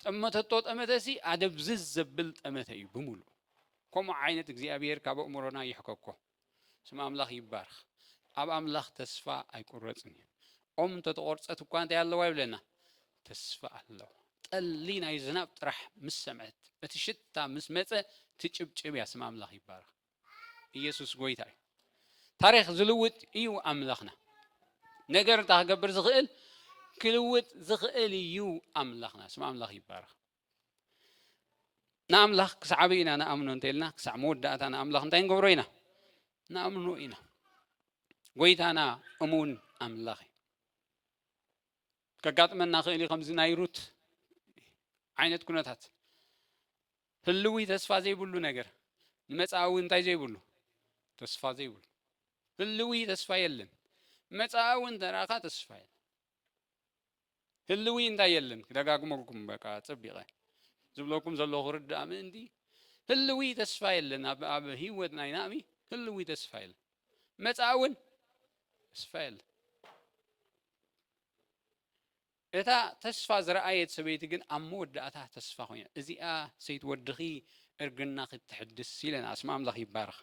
ጠመተቶ ጠመተሲ ኣደብዝዝ ዘብል ጠመተ እዩ ብሙሉእ ከምኡ ዓይነት እግዚኣብሔር ካብ ኣእምሮና ይሕከኮ ስም ኣምላኽ ይባርኽ ኣብ ኣምላኽ ተስፋ ኣይቁረፅን እዩ ኦም እንተተቆርፀት እኳ እንታይ ኣለዋ ይብለና ተስፋ ኣለዋ ጠሊ ናይ ዝናብ ጥራሕ ምስ ሰምዐት እቲ ሽታ ምስ መፀ ትጭብጭብ እያ ስም ኣምላኽ ይባርኽ ኢየሱስ ጎይታ እዩ ታሪክ ዝልውጥ እዩ ኣምላኽና ነገር እንታ ክገብር ዝኽእል ክልውጥ ዝኽእል እዩ ኣምላኽና ስም ኣምላኽ ይባርኽ ንኣምላኽ ክሳዕ ኢና ንኣምኖ እንተኢልና ክሳዕ መወዳእታ ንኣምላኽ እንታይ ንገብሮ ኢና ንኣምኖ ኢና ጎይታና እሙን ኣምላኽ እዩ ከጋጥመና ክእል እዩ ከምዚ ናይ ሩት ዓይነት ኩነታት ህልዊ ተስፋ ዘይብሉ ነገር ንመፃዊ እንታይ ዘይብሉ ተስፋ ዘይብሉ ህልዊ ተስፋ የለን መፃዊ እንተራኻ ተስፋ የለን ህልዊ እንታይ የለን ክደጋግመልኩም በቃ ፅቢቐ ዝብለኩም ዘለኹ ርዳእ ምእንቲ ህልዊ ተስፋ የለን ኣብ ህይወት ናይ ናኦሚ ህልዊ ተስፋ የለን መፃውን ተስፋ የለን እታ ተስፋ ዝረኣየት ሰበይቲ ግን ኣብ መወዳእታ ተስፋ ኮይና እዚኣ ሰይትወድኺ እርግና ክትሕድስ ኢለና ስም ኣምላኽ ይባርኽ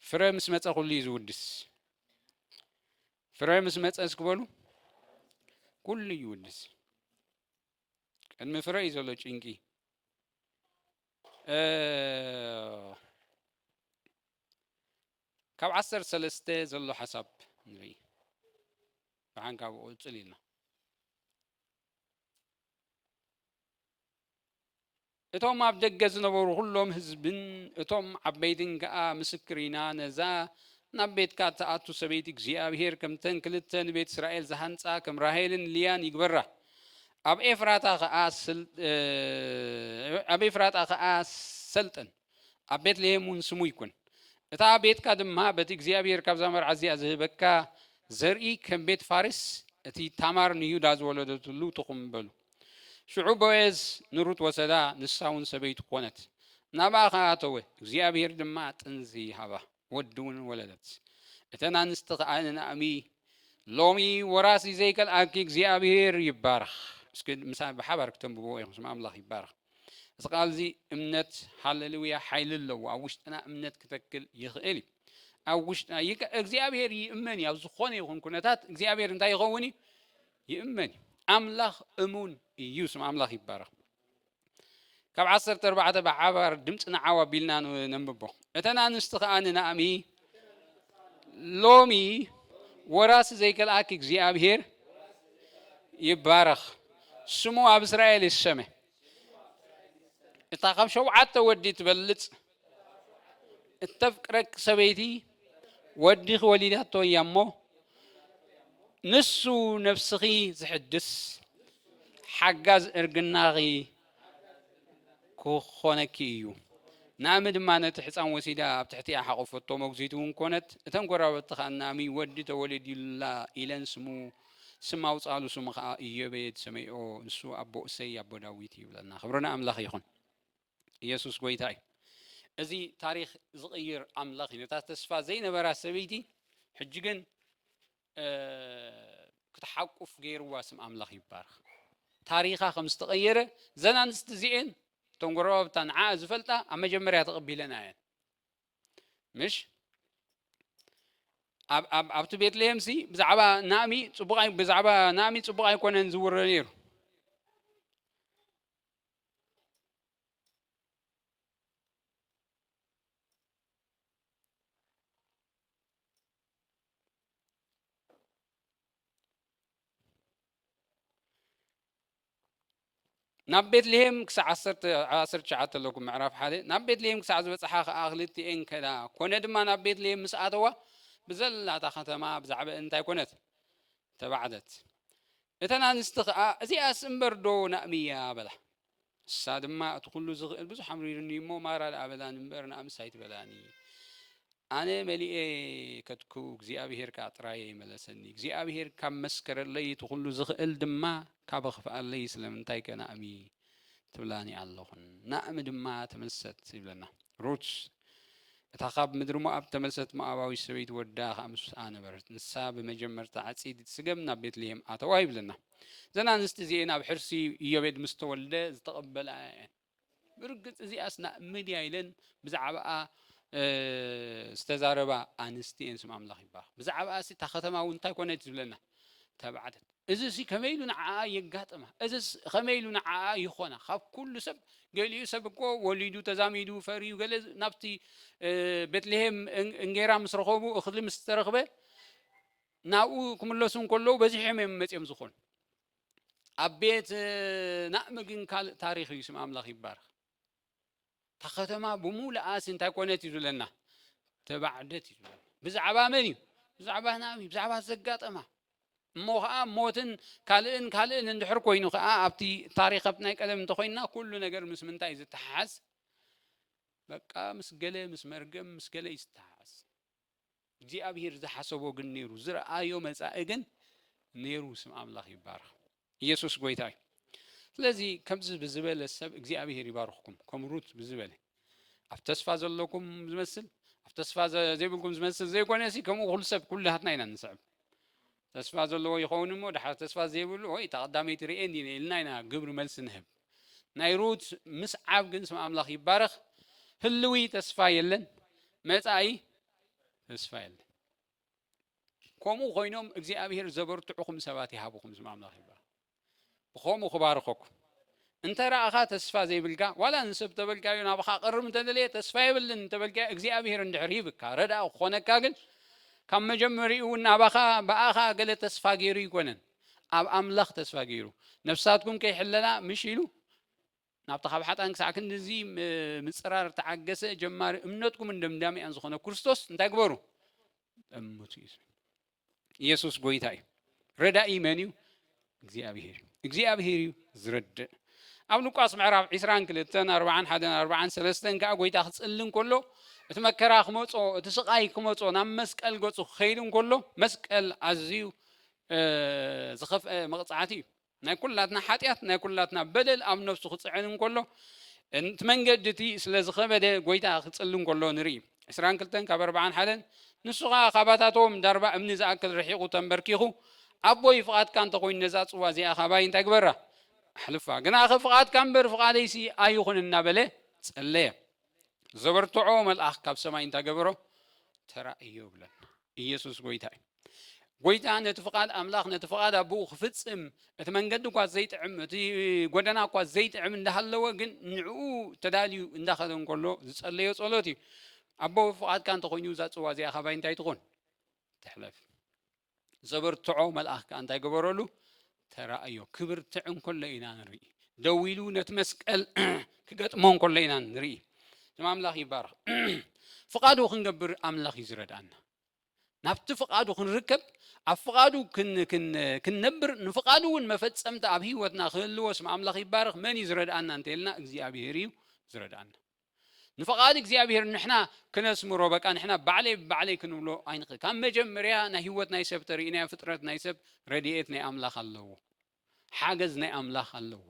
ፍረ ምስ መፀ ኩሉ እዩ ዝውድስ ፍረ ምስ መፀ ዝክበሉ ኩሉ ይውድስ ቅድሚ ፍረ እዩ ዘሎ ጭንቂ ካብ 13 ዘሎ ሓሳብ ንርኢ ብሓን ካብኡ ቁፅል ኢልና እቶም ኣብ ደገ ዝነበሩ ኩሎም ህዝብን እቶም ዓበይትን ከዓ ምስክር ኢና ነዛ ናብ ቤትካ ተኣቱ ሰበይቲ እግዚኣብሔር ከምተን ክልተ ንቤት እስራኤል ዝሃንፃ ከም ራሄልን ልያን ይግበራ ኣብ ኤፍራታ ከዓ ሰልጠን ኣብ ቤትልሄም እውን ስሙ ይኩን እታ ቤትካ ድማ በቲ እግዚአብሔር ካብ ዘመርዓ እዚኣ ዝህበካ ዘርኢ ከም ቤት ፋሪስ እቲ ታማር ንይሁዳ ዝወለደትሉ ትኹም በሉ ሽዑ ቦዔዝ ንሩት ወሰዳ ንሳውን ሰበይቱ ኮነት ናብኣ ከኣተወ እግዚአብሔር ድማ ጥንዚ ሃባ ወዲ እውን ወለደት እተን ኣንስቲ ከዓ ንናእሚ ሎሚ ወራሲ ዘይከልኣኪ እግዚአብሔር ይባረኽ እስኪ ምሳ ብሓባር ክተንብብዎ ኢኹም ስም ኣምላኽ ይባረኽ እዚ ቃል እዚ እምነት ሃሌሉያ ሓይሊ ኣለዎ ኣብ ውሽጥና እምነት ክተክል ይኽእል እዩ ኣብ ውሽጥና እግዚአብሔር ይእመን ኣብ ዝኾነ ይኹን ኩነታት እግዚአብሔር እንታይ ይኸውን እዩ ይእመን ኣምላኽ እሙን እዩ ስም ኣምላኽ ይባረኽ ካብ 14 ብሓባር ድምፂ ንዓዋ ቢልና ነንብቦ እተን ኣንስቲ ከዓ ንናእሚ ሎሚ ወራሲ ዘይከልኣኪ እግዚአብሔር ይባረኽ ስሙ ኣብ እስራኤል ይሰመ እታ ካብ 7 ወዲ ትበልፅ እተፍቅረክ ሰበይቲ ወዲ ወሊዳቶ እያ እሞ ንሱ ነፍስኺ ዝሕድስ ሓጋዝ እርግናኺ ክኾነኪ እዩ ናእሚ ድማ ነቲ ሕፃን ወሲዳ ኣብ ትሕቲኣ ሓቆፈቶ መጉዚቱ እውን ኮነት እተን ጎረቤት ከዓ ናእሚ ወዲ ተወሊዱላ ኢለን ስም ኣውፃሉ ስሙ ከዓ ኢዮቤድ ሰሚዖ ንሱ ኣቦ እሰይ ኣቦ ዳዊት ይብለና ክብረና ኣምላኽ ይኹን ኢየሱስ ጎይታ እዩ እዚ ታሪክ ዝቕይር ኣምላኽ እዩ ነታ ተስፋ ዘይነበራ ሰበይቲ ሕጂ ግን ክትሓቁፍ ገይርዋ ስም ኣምላኽ ይባረኽ ታሪኻ ከም ዝተቐየረ ዘን ኣንስቲ እዚአን እቶም ጎረቤታ ንዓ ዝፈልጣ ኣብ መጀመርያ ተቐቢለና እየን ምሽ ኣብቲ ቤትልሔም ሲ ብዛዕባ ናእሚ ፅቡቕ ኣይኮነን ዝውረ ነይሩ ናብ ቤትልሔም ክሳዕ 19 ኣለኩም ምዕራፍ 1 ናብ ቤትልሔም ክሳዕ ዝበፅሓ ከዓ ክልቲአን ከዳ ኮነ ድማ ናብ ቤትልሔም ምስ ኣተዋ ብዘላታ ከተማ ብዛዕባ እንታይ ኮነት ተባዕደት እተን ኣንስቲ ከዓ እዚኣስ እምበር ዶ ናእሚ እያ በላ እሳ ድማ እቲ ኩሉ ዝኽእል ብዙሕ ኣምሪሩኒ እሞ ማራ ኣበላን እምበር ናእምስ ኣይትበላኒ ኣነ መሊኤ ከትኩ እግዚአብሔር ከዓ ጥራይ ይመለሰኒ እግዚአብሔር ካብ መስከረለይ እቲ ኩሉ ዝኽእል ድማ ካብ ኣኽፍኣለይ ስለምንታይ ከናእሚ ትብላኒ ኣለኹን ናእሚ ድማ ተመልሰት ይብለና ሩት እታ ካብ ምድሪ ሞዓብ ተመልሰት ሞዓባዊ ሰበይቲ ወዳ ከዓ ምስኣ ነበረት ንሳ ብመጀመርታ ዓፂድ ስገም ናብ ቤትልሔም ኣተዋ ይብለና ዘን ኣንስቲ እዚአን ኣብ ሕርሲ ኢዮቤድ ምስ ተወልደ ዝተቐበላ እየን ብርግፅ እዚኣስ ናእሚ ድያ ኢለን ብዛዕባኣ ዝተዛረባ ኣንስቲ እየን ስም ኣምላኽ ይባረኽ ብዛዕባኣ እታ ከተማ እውን እንታይ ኮነት ዝብለና ተባዕደት እዚ ሲ ከመይሉ ንዓኣ የጋጥማ እዚ ከመይሉ ንዓኣ ይኾና ካብ ኩሉ ሰብ ገሊኡ ሰብ እኮ ወሊዱ ተዛሚዱ ፈሪዩ ገለ ናብቲ ቤትልሔም እንጌራ ምስ ረኸቡ እኽሊ ምስ ተረኽበ ናብኡ ክምለሱ እንከለዉ በዚሖም እዮም መፅኦም ዝኾኑ ኣብ ቤት ናእሚ ግን ካልእ ታሪክ እዩ ስም ኣምላኽ ይባረኽ እታ ከተማ ብሙሉኣስ እንታይ ኮነት እዩ ዝብለና ተባዕደት እዩ ብዛዕባ መን እዩ ብዛዕባ ናእሚ ብዛዕባ ዘጋጠማ እሞ ከዓ ሞትን ካልእን እንድሕር ኮይኑ ከዓ ኣብቲ ታሪክ ኣብቲ ናይ ቀደም እንተኮይንና ኩሉ ነገር ምስ ምንታይ እዩ ዝተሓሓዝ በቃ ምስ ገለ ምስ መርገም ምስ ገለ እዩ ዝተሓሓዝ እግዚአብሔር ዝሓሰቦ ግን ነይሩ ዝረኣዮ መጻኢ ግን ነይሩ ስም ኣምላኽ ይባረኽ ኢየሱስ ጎይታ እዩ ስለዚ ከምዚ ብዝበለ ሰብ እግዚአብሔር ይባርኽኩም ከም ሩት ብዝበለ ኣብ ተስፋ ዘለኩም ዝመስል ኣብ ተስፋ ዘይብልኩም ዝመስል ዘይኮነሲ ከምኡ ኩሉ ሰብ ኩላትና ኢና ንስዕብ ተስፋ ዘለዎ ይኸውን እሞ ድሓር ተስፋ ዘይብሉ ወይ ተቐዳመይቲ ርኤኒ ኢልና ኢና ግብሪ መልሲ ንህብ ናይ ሩት ምስዓብ ግን ስም ኣምላኽ ይባረኽ ህልዊ ተስፋ የለን መጻኢ ተስፋ የለን ከምኡ ኮይኖም እግዚአብሔር ዘበርትዑኩም ሰባት ይሃቡኩም ስም ኣምላኽ ይባረኽ ብኸምኡ ክባርኸኩም እንተ ረኣኻ ተስፋ ዘይብልካ ዋላ ንሰብ ተበልካዮ ናብኻ ቀርብ እንተደለየ ተስፋ የብልን ተበልካ እግዚአብሔር እንድሕር ይብካ ረዳእ ክኾነካ ግን ካብ መጀመሪኡ ናባኻ በኣኻ ገለ ተስፋ ገይሩ ይኮነን ኣብ ኣምላኽ ተስፋ ገይሩ ነፍሳትኩም ከይሕለላ ምሽ ኢሉ ናብቲ ካብ ሓጣን ክሳዕ ክንድዚ ምፅራር ተዓገሰ ጀማሪ እምነትኩም እንደምዳሚያን ዝኾነ ክርስቶስ እንታይ ግበሩ እምቱ እዩ ኢየሱስ ጎይታ እዩ ረዳኢ መን እዩ እግዚአብሔር እዩ ዝረድእ ኣብ ሉቃስ ምዕራፍ 22 41 43 ከዓ ጎይታ ክጽልን ከሎ እቲ መከራ ክመጾ እቲ ስቃይ ክመጾ ናብ መስቀል ገጹ ክኸይድ እንከሎ መስቀል ኣዝዩ ዝኸፍአ መቕጻዕቲ እዩ ናይ ኩላትና ሓጢኣት ናይ ኩላትና በደል ኣብ ነፍሱ ክጽዕን እንከሎ እቲ መንገዲ እቲ ስለ ዝኸበደ ጎይታ ክጽልን ከሎ ንርኢ 22 ካብ 41 ንሱ ከዓ ካባታቶም ዳርባ እምኒ ዝኣክል ርሒቑ ተንበርኪኹ ኣቦይ ፍቓድካ እንተኮይኑ ነዛ ጽዋ እዚኣ ካባይ እንታይ ግበራ ኣሕልፋ ግን ኣኸ ፍቓድካ እምበር ፍቓደይሲ ኣይኹን እናበለ ጸለየ ዘበርትዖ መልኣኽ ካብ ሰማይ እንታይ ገበሮ ተራእዮ ብለን ኢየሱስ ጎይታ እዩ ጎይታ ነቲ ፍቓድ ኣምላኽ ነቲ ፍቓድ ኣቦኡ ክፍጽም እቲ መንገዲ እኳ ዘይጥዕም እቲ ጎደና እኳ ዘይጥዕም እንዳሃለወ ግን ንዕኡ ተዳልዩ እንዳኸደ እንከሎ ዝጸለዮ ጸሎት እዩ ኣቦ ፍቓድካ እንተኮይኑ እዛ ጽዋ እዚኣ ካባይ እንታይ ትኾን ትሕለፍ ዘበርትዖ መልኣኽ ከዓ እንታይ ገበረሉ ተራእዮ ክብርትዕ እንከሎ ኢና ንርኢ ደው ኢሉ ነቲ መስቀል ክገጥሞ እንከሎ ኢና ንርኢ ድማ ኣምላኽ ይባረኽ ፍቓዱ ክንገብር ኣምላኽ እዩ ዝረዳእና ናብቲ ፍቓዱ ክንርከብ ኣብ ፍቓዱ ክንነብር ንፍቓዱ እውን መፈጸምቲ ኣብ ሂወትና ክህልዎ ስም ኣምላኽ ይባረኽ መን እዩ ዝረዳእና እንተኢልና እግዚኣብሔር እዩ ዝረዳእና ንፍቓድ እግዚኣብሔር ንሕና ክነስምሮ በቃ ንሕና ባዕለይ ክንብሎ ኣይንኽእል ካብ መጀመርያ ናይ ሂወት ናይ ሰብ ተርእናዮ ፍጥረት ናይ ሰብ ረድኤት ናይ ኣምላኽ ኣለዎ ሓገዝ ናይ ኣምላኽ ኣለዎ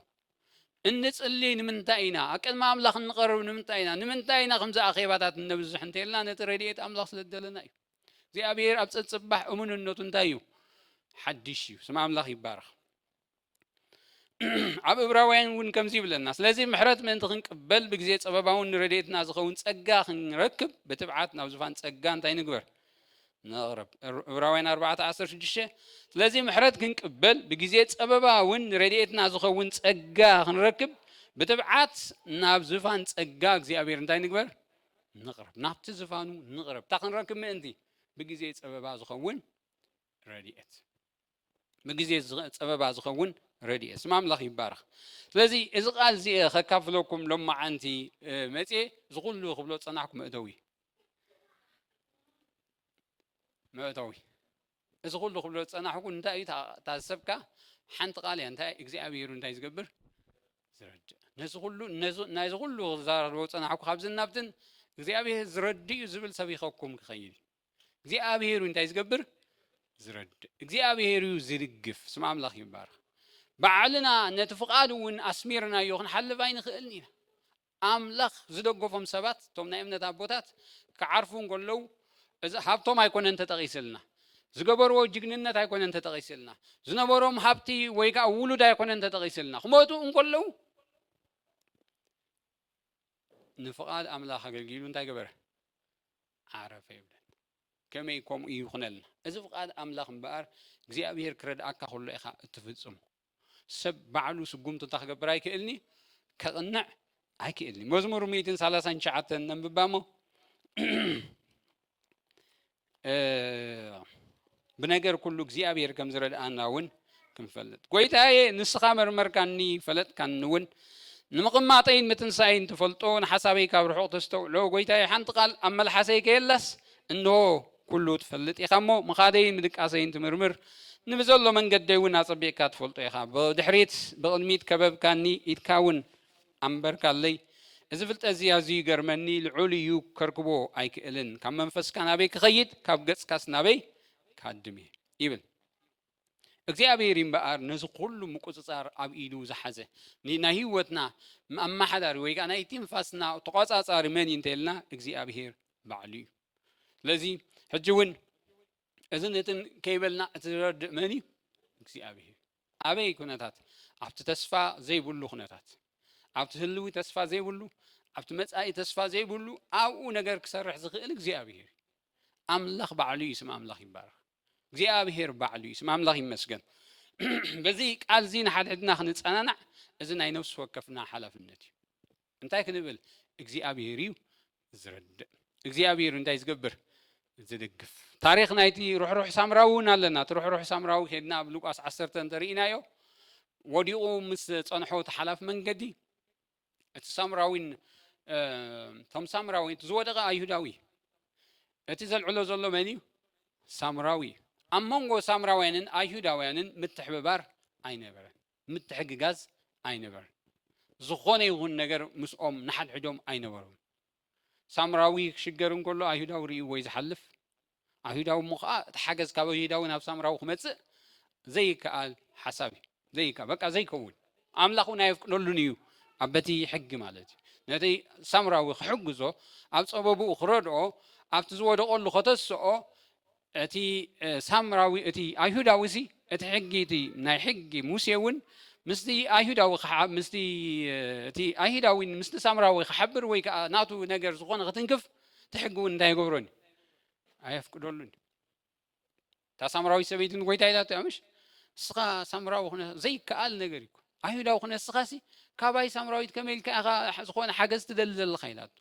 እንጽሊ ንምንታይ ኢና ኣቀድማ ኣምላኽ እንቐርብ ንምንታይ ኢና ከምዚ ኣኼባታት እነብዝሕ እንተኢልና ነቲ ረድኤት ኣምላኽ ስለደለና እዩ እግዚኣብሔር ኣብ ፀጽባሕ እሙንነቱ እንታይ እዩ ሓድሽ እዩ ስም ኣምላኽ ይባረኽ ኣብ ዕብራውያን እውን ከምዚ ይብለና ስለዚ ምሕረት ምእንቲ ክንቅበል ብግዜ ፀበባውን ረድኤትና ዝኸውን ጸጋ ክንረክብ ብትብዓት ናብ ዝፋን ጸጋ እንታይ ንግበር نقرب ዕብራውያን 4:16 ስለዚ ምሕረት ክንቅበል ብግዜ ፀበባውን ረድኤትና ዝኸውን ጸጋ ክንረክብ ብትብዓት ናብ ዝፋን ጸጋ እግዚአብሔር እንታይ ንግበር نقرب ናብቲ ዝፋኑ ንቅረብ ታ ክንረክብ ምእንቲ ብግዜ ፀበባ ዝኸውን ረድኤት ብግዜ ፀበባ ዝኸውን ረድኤት ስም ኣምላኽ ይባረኽ ስለዚ እዚ ቃል እዚ ከካፍለኩም ሎማዓንቲ መጽ ዝኹሉ ክብሎ ፀናሕኩም እተዊ مأتوي إذا كله خبرة أنا حكون نتاعي تاسبك حنت قال يعني نتاعي إجزاء نتاعي زجبر زرد ناس كله زار روت أنا حكون خبز النبتن إجزاء زردي زبل سبي خكم خير إجزاء نتاعي زجبر زرد إجزاء زرقف سمع الله يبارك بعلنا نتفقادون أسميرنا يوخن حل بين خلني أملاخ زدقوا فم سبات توم نايمنا تابوتات كعرفون قلوا إذا حبتهم هيكون أنت تغيسلنا زجبروا جنيننا هيكون أنت تغيسلنا زنبرهم حبتي ويكا ولد هيكون أنت تغيسلنا خموتوا نقولوا نفقاد أملاخ الجيلون تجبر عارف يبلن كم يكون يخنلنا إذا فقاد أملاخ مبار زي أبير كرد أكا خلوا إخا تفزم سب بعلو سقوم تتخجبر هيك إلني كقنع هيك إلني مزمور 230 شعات نببامو بنجر كله እግዚአብሔር ከም ዝረዳእና ውን ክንፈልጥ ጎይታዬ ንስኻ መርመርካኒ ፈለጥ ካንውን ንምቕማጠይን ምትንሳይን ትፈልጦ ንሓሳበይ ካብ ርሑቕ ተስተውዕሎ ጎይታዬ ሓንቲ ቃል ኣብ መልሓሰይ ከየላስ እንሆ ኩሉ ትፈልጥ ኢኻ እሞ ምኻደይን ምድቃሰይን ትምርምር ንብዘሎ መንገደይ ውን ኣጸቢቕካ ትፈልጦ ኢኻ ብድሕሪት ብቕድሚት ከበብካኒ ኢድካ ውን ኣንበርካለይ إذا فلت أزي جرمني العليو كركبو أي كإلن كم منفس كان أبي كخيد كاب جس كاس نبي كادمي يبل እግዚአብሔር ይምባር ነዚ ሁሉ ምቁጽጻር ኣብ ኢሉ ዝሓዘ ንናይ ህይወትና ኣማ ሓዳሪ ወይ ከዓ ናይቲ ንፋስና ተቆጻጻሪ መን እንተልና እግዚአብሔር ባዕሉ እዩ ስለዚ ሕጂ እውን እዚ ነትን ከይበልና እትረድእ መን እዩ እግዚአብሔር ኣበይ ኩነታት ኣብቲ ተስፋ ዘይብሉ ኩነታት ኣብቲ ህልዊ ተስፋ ዘይብሉ ኣብቲ መጻኢ ተስፋ ዘይብሉ ኣብኡ ነገር ክሰርሕ ዝኽእል እግዚአብሔር ኣምላኽ ባዕሉ እዩ ስም ኣምላኽ ይባረኽ እግዚአብሔር ባዕሉ እዩ ስም ኣምላኽ ይመስገን በዚ ቃል እዚ ንሓድሕድና ክንጸናናዕ እዚ ናይ ነፍሲ ወከፍና ሓላፍነት እዩ እንታይ ክንብል እግዚአብሔር እዩ ዝረድእ እግዚአብሔር እንታይ ዝገብር ዝድግፍ ታሪክ ናይቲ ሩሕሩሕ ሳምራዊን ኣለና እቲ ሩሕሩሕ ሳምራዊ ሄድና ኣብ ሉቃስ 10 ተሪእናዮ ወዲቑ ምስ ጸንሖ ተሓላፍ መንገዲ እቲ ሳምራዊን ቶም ሳምራዊ እቲ ዝወደቐ ኣይሁዳዊ እቲ ዘልዕሎ ዘሎ መን እዩ ሳምራዊ ኣብ መንጎ ሳምራውያንን ኣይሁዳውያንን ምትሕብባር ኣይነበረን ምትሕግጋዝ ኣይነበረን ዝኾነ ይኹን ነገር ምስኦም ንሓድሕዶም ኣይነበሩም ሳምራዊ ክሽገር እንከሎ ኣይሁዳዊ ርእይዎ እዩ ዝሓልፍ ኣይሁዳዊ እሞ ከዓ እቲ ሓገዝ ካብ ኣይሁዳዊ ናብ ሳምራዊ ክመፅእ ዘይከኣል ሓሳብ እዩ ዘይከኣል በቃ ዘይከውን ኣምላኽ እውን ኣይፍቅደሉን እዩ ኣብ በቲ ሕጊ ማለት እዩ ነቲ ሳምራዊ ክሕግዞ ኣብ ፀበብኡ ክረድኦ ኣብቲ ዝወደቐሉ ከተስኦ እቲ ሳምራዊ እቲ ኣይሁዳዊ ሲ እቲ ሕጊ እቲ ናይ ሕጊ ሙሴ እውን ምስቲ ኣይሁዳዊ ምስቲ እቲ ኣይሁዳዊ ምስቲ ሳምራዊ ክሓብር ወይ ከዓ ናቱ ነገር ዝኾነ ክትንክፍ ትሕጊ እውን እንታይ ይገብሮን ኣይፍቅደሉን እታ ሳምራዊ ሰበይትን ጎይታ ኢላቶ እምሽ እስኻ ሳምራዊ ኩነ ዘይከኣል ነገር እዩ ኣይሁዳዊ ኩነ እስኻ ሲ ካባይ ሳምራዊት ከመይ ኢልካ ኢኻ ዝኾነ ሓገዝ ትደሊ ዘለኻ ኢላቶ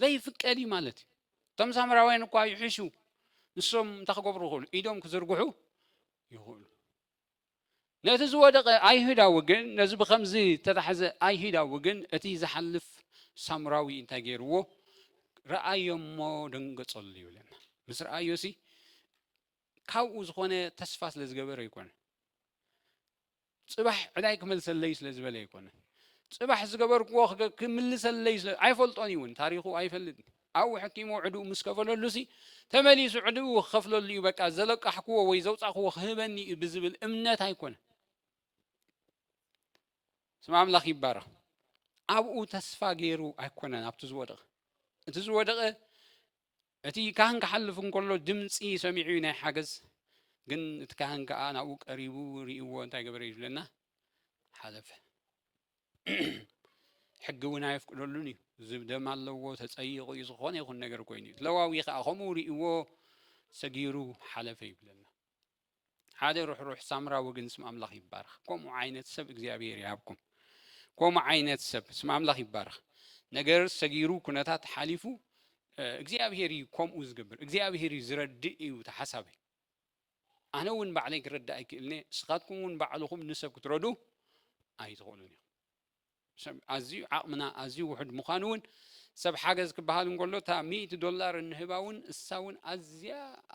ዘይፍቀድ እዩ ማለት እዩ እቶም ሳምራውያን እኳ ይሕሹ ንሶም እንታይ ክገብሩ ይኽእሉ ኢዶም ክዝርግሑ ይኽእሉ ነቲ ዝወደቐ ኣይሁዳዊ ግን ነዚ ብከምዚ ተታሕዘ ኣይሁዳዊ ግን እቲ ዝሓልፍ ሳምራዊ እንታይ ገይርዎ ረኣዮሞ ደንገጸሉ ይብለና ምስ ረኣዮ ሲ ካብኡ ዝኾነ ተስፋ ስለ ዝገበረ ኣይኮነ ፅባሕ ዕዳይ ክመልሰለይ ስለ ዝበለ ኣይኮነ ፅባሕ ዝገበርክዎ ክምልሰለይ ኣይፈልጦን እውን ታሪኹ ኣይፈልጥን ኣብኡ ሕኪሞ ዕዱኡ ምስ ከፈለሉ ሲ ተመሊሱ ዕዱኡ ክኸፍለሉ እዩ በቃ ዘለቃሕክዎ ወይ ዘውፃእክዎ ክህበኒ ብዝብል እምነት ኣይኮነ ስም ኣምላኽ ይባረኽ ኣብኡ ተስፋ ገይሩ ኣይኮነን ኣብቲ ዝወደቐ እቲ ዝወደቐ እቲ ካህን ክሓልፍ እንከሎ ድምፂ ሰሚዑ ናይ ሓገዝ ግን እቲ ካህን ከዓ ናብኡ ቀሪቡ ርእይዎ እንታይ ገበረ እዩ ዝብለና ሓለፈ ሕጊ እውን ኣይፍቅደሉን እዩ ዝብደም ኣለዎ ተፀይቑ እዩ ዝኾነ ይኹን ነገር ኮይኑ እዩ ለዋዊ ከዓ ከምኡ ርእይዎ ሰጊሩ ሓለፈ ይብለና ሓደ ሩሕሩሕ ሳምራዊ ግን ስም ኣምላኽ ይባረኽ ከምኡ ዓይነት ሰብ እግዚኣብሔር ይሃብኩም ከምኡ ዓይነት ሰብ ስም ኣምላኽ ይባረኽ ነገር ሰጊሩ ኩነታት ሓሊፉ እግዚኣብሔር እዩ ከምኡ ዝገብር እግዚኣብሔር እዩ ዝረድእ እዩ ተሓሳበይ ኣነ እውን ባዕለይ ክረዳእ ኣይክእልኒ ንስኻትኩም እውን ባዕልኹም ንሰብ ክትረዱ ኣይትኽእሉን ኢኹም ኣዝዩ ዓቕምና ኣዝዩ ውሕድ ምዃኑ እውን ሰብ ሓገዝ ክበሃል እንከሎ እታ $100 እንህባ እውን እሳ እውን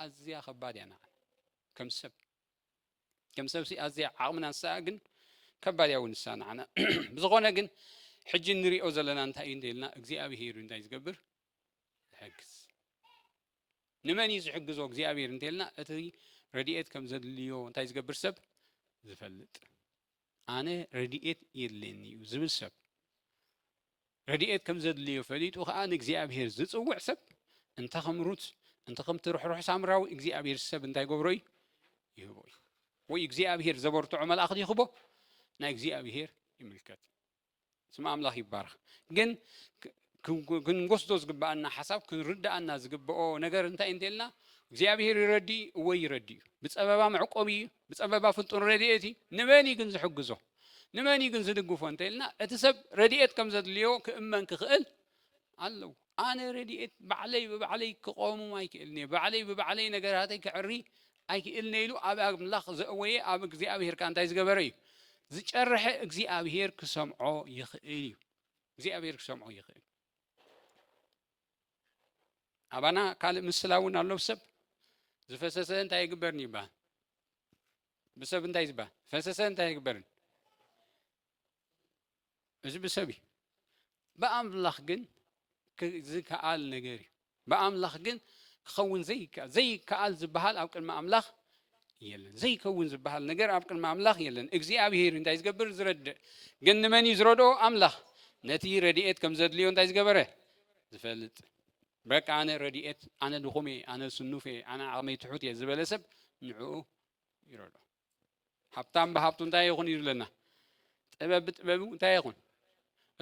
ኣዝያ ከባድ እያ ንዓና ከም ሰብ ሲ ኣዝያ ዓቕምና ንሳ ግን ከባድ እያ እውን ንሳ ንዓና ብዝኾነ ግን ሕጂ ንሪኦ ዘለና እንታይ እዩ እንተኢልና እግዚኣብሔር እንታይ ዝገብር ዝሕግዝ ንመን እዩ ዝሕግዞ እግዚኣብሔር እንተኢልና እቲ ረድኤት ከም ዘድልዮ እንታይ ዝገብር ሰብ ዝፈልጥ ኣነ ረድኤት የድልየኒ እዩ ዝብል ሰብ ረድኤት ከም ዘድልዮ ፈሊጡ ከዓ ንእግዚኣብሔር ዝፅውዕ ሰብ እንተ ከምሩት እንተ ከምቲ ሩሕሩሕ ሳምራዊ እግዚኣብሔር ሰብ እንታይ ገብሮ እዩ ይህቦ እዩ ወይ እግዚኣብሔር ዘበርትዖ መላእኽቲ ይኽቦ ናይ እግዚኣብሔር ይምልከት ስም ኣምላኽ ይባረኽ ግን ክንወስዶ ዝግባአና ሓሳብ ክንርዳእና ዝግብኦ ነገር እንታይ እንተኢልና እግዚኣብሔር ይረዲ ወይ ይረዲ እዩ ብፀበባ መዕቆቢ እዩ ብፀበባ ፍልጡን ረድኤት እዩ ንመን ግን ዝሕግዞ ንመን ግን ዝድግፎ እንተኢልና እቲ ሰብ ረድኤት ከም ዘድልዮ ክእመን ክኽእል ኣለዎ ኣነ ረድኤት ባዕለይ ብባዕለይ ክቆሙ ኣይክእልኒ ባዕለይ ብባዕለይ ነገራተይ ክዕሪ ኣይክእልኒ ኢሉ ኣብ ኣምላኽ ዘእወየ ኣብ እግዚኣብሔር ካ እንታይ ዝገበረ እዩ ዝጨርሐ እግዚኣብሔር ክሰምዖ ይኽእል እዩ እግዚኣብሔር ክሰምዖ ይኽእል ኣባና ካልእ ምስላ እውን ኣሎ ሰብ ዝፈሰሰ እንታይ ይግበርን ይባሃል ብሰብ እንታይ ዝባሃል ፈሰሰ እንታይ ይግበርን እዚ ብሰብ እዩ ብኣምላኽ ግን ዝከኣል ነገር እዩ ብኣምላኽ ግን ክኸውን ዘይከኣል ዝበሃል ኣብ ቅድሚ ኣምላኽ የለን ዘይከውን ዝበሃል ነገር ኣብ ቅድሚ ኣምላኽ የለን እግዚኣብሔር እንታይ ዝገብር ዝረድእ ግን ንመን እዩ ዝረድኦ ኣምላኽ ነቲ ረድኤት ከም ዘድልዮ እንታይ ዝገበረ ዝፈልጥ በቃ ኣነ ረድኤት ኣነ ድኹሜ ኣነ ስኑፌ ኣነ ዓቕመይ ትሑት እየ ዝበለ ሰብ ንዕኡ ይረድኦ ሃብታም ብሃብቱ እንታይ ይኹን እዩ ዝብለና ጥበብ ብጥበቡ እንታይ ይኹን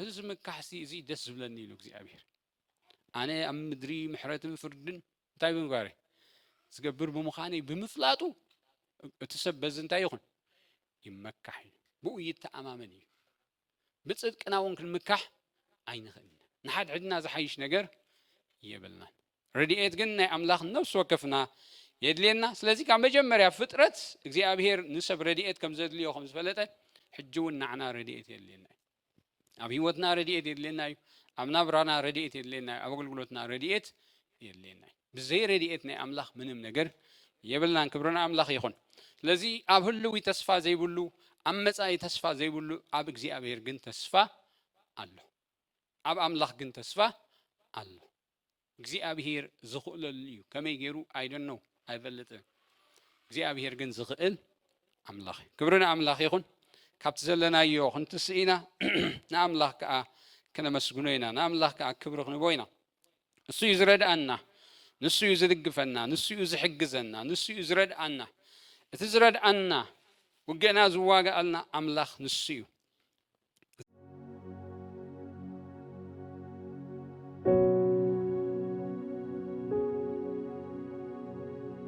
እዚ ዝምካሕሲ እዚ ደስ ዝብለኒ ኢሉ እግዚኣብሔር ኣነ ኣብ ምድሪ ምሕረትን ፍርድን እንታይ ብምግባረ ዝገብር ብምዃነይ ብምፍላጡ እቲ ሰብ በዚ እንታይ ይኹን ይመካሕ እዩ ብኡ ይተኣማመን እዩ ብፅድቅና እውን ክንምካሕ ኣይንኽእልና ንሓድሕድና ዝሓይሽ ነገር የብልናን ረድኤት ግን ናይ ኣምላኽ ነፍሲ ወከፍና የድልየና ስለዚ ካብ መጀመርያ ፍጥረት እግዚኣብሔር ንሰብ ረድኤት ከም ዘድልዮ ከም ዝፈለጠ ሕጂ እውን ንዓና ረድኤት የድልየና እዩ ኣብ ሂወትና ረድኤት የድልየና እዩ ኣብ ናብራና ረድኤት የድልየና እዩ ኣብ ኣገልግሎትና ረድኤት የድልየና እዩ ብዘይ ረድኤት ናይ ኣምላኽ ምንም ነገር የብልናን ክብርና ኣምላኽ ይኹን ስለዚ ኣብ ህልዊ ተስፋ ዘይብሉ أمتى تسفى زي بقولوا أب እግዚአብሔር ግን ተስፋ አለው أب أملاخ ግን ተስፋ አለው እግዚአብሔር ዝኽእለሉ እዩ ከመይ ገይሩ I don't know አይፈልጥም እግዚአብሔር ግን ዝኽእል أملاخ ክብርና أملاخ ይኹን ካብቲ ዘለናዮ ክንትስኢና ንኣምላኽ ከዓ ከነመስግኖ ኢና ንኣምላኽ ከዓ ክብሪ ክንቦ ኢና ንሱ እዩ ዝረድአና ንሱ እዩ ዝድግፈና ንሱ እዩ ዝሕግዘና ንሱ እዩ ዝረድአና እቲ ዝረድአና ውግእና ዝዋጋአልና ኣምላኽ ንሱ እዩ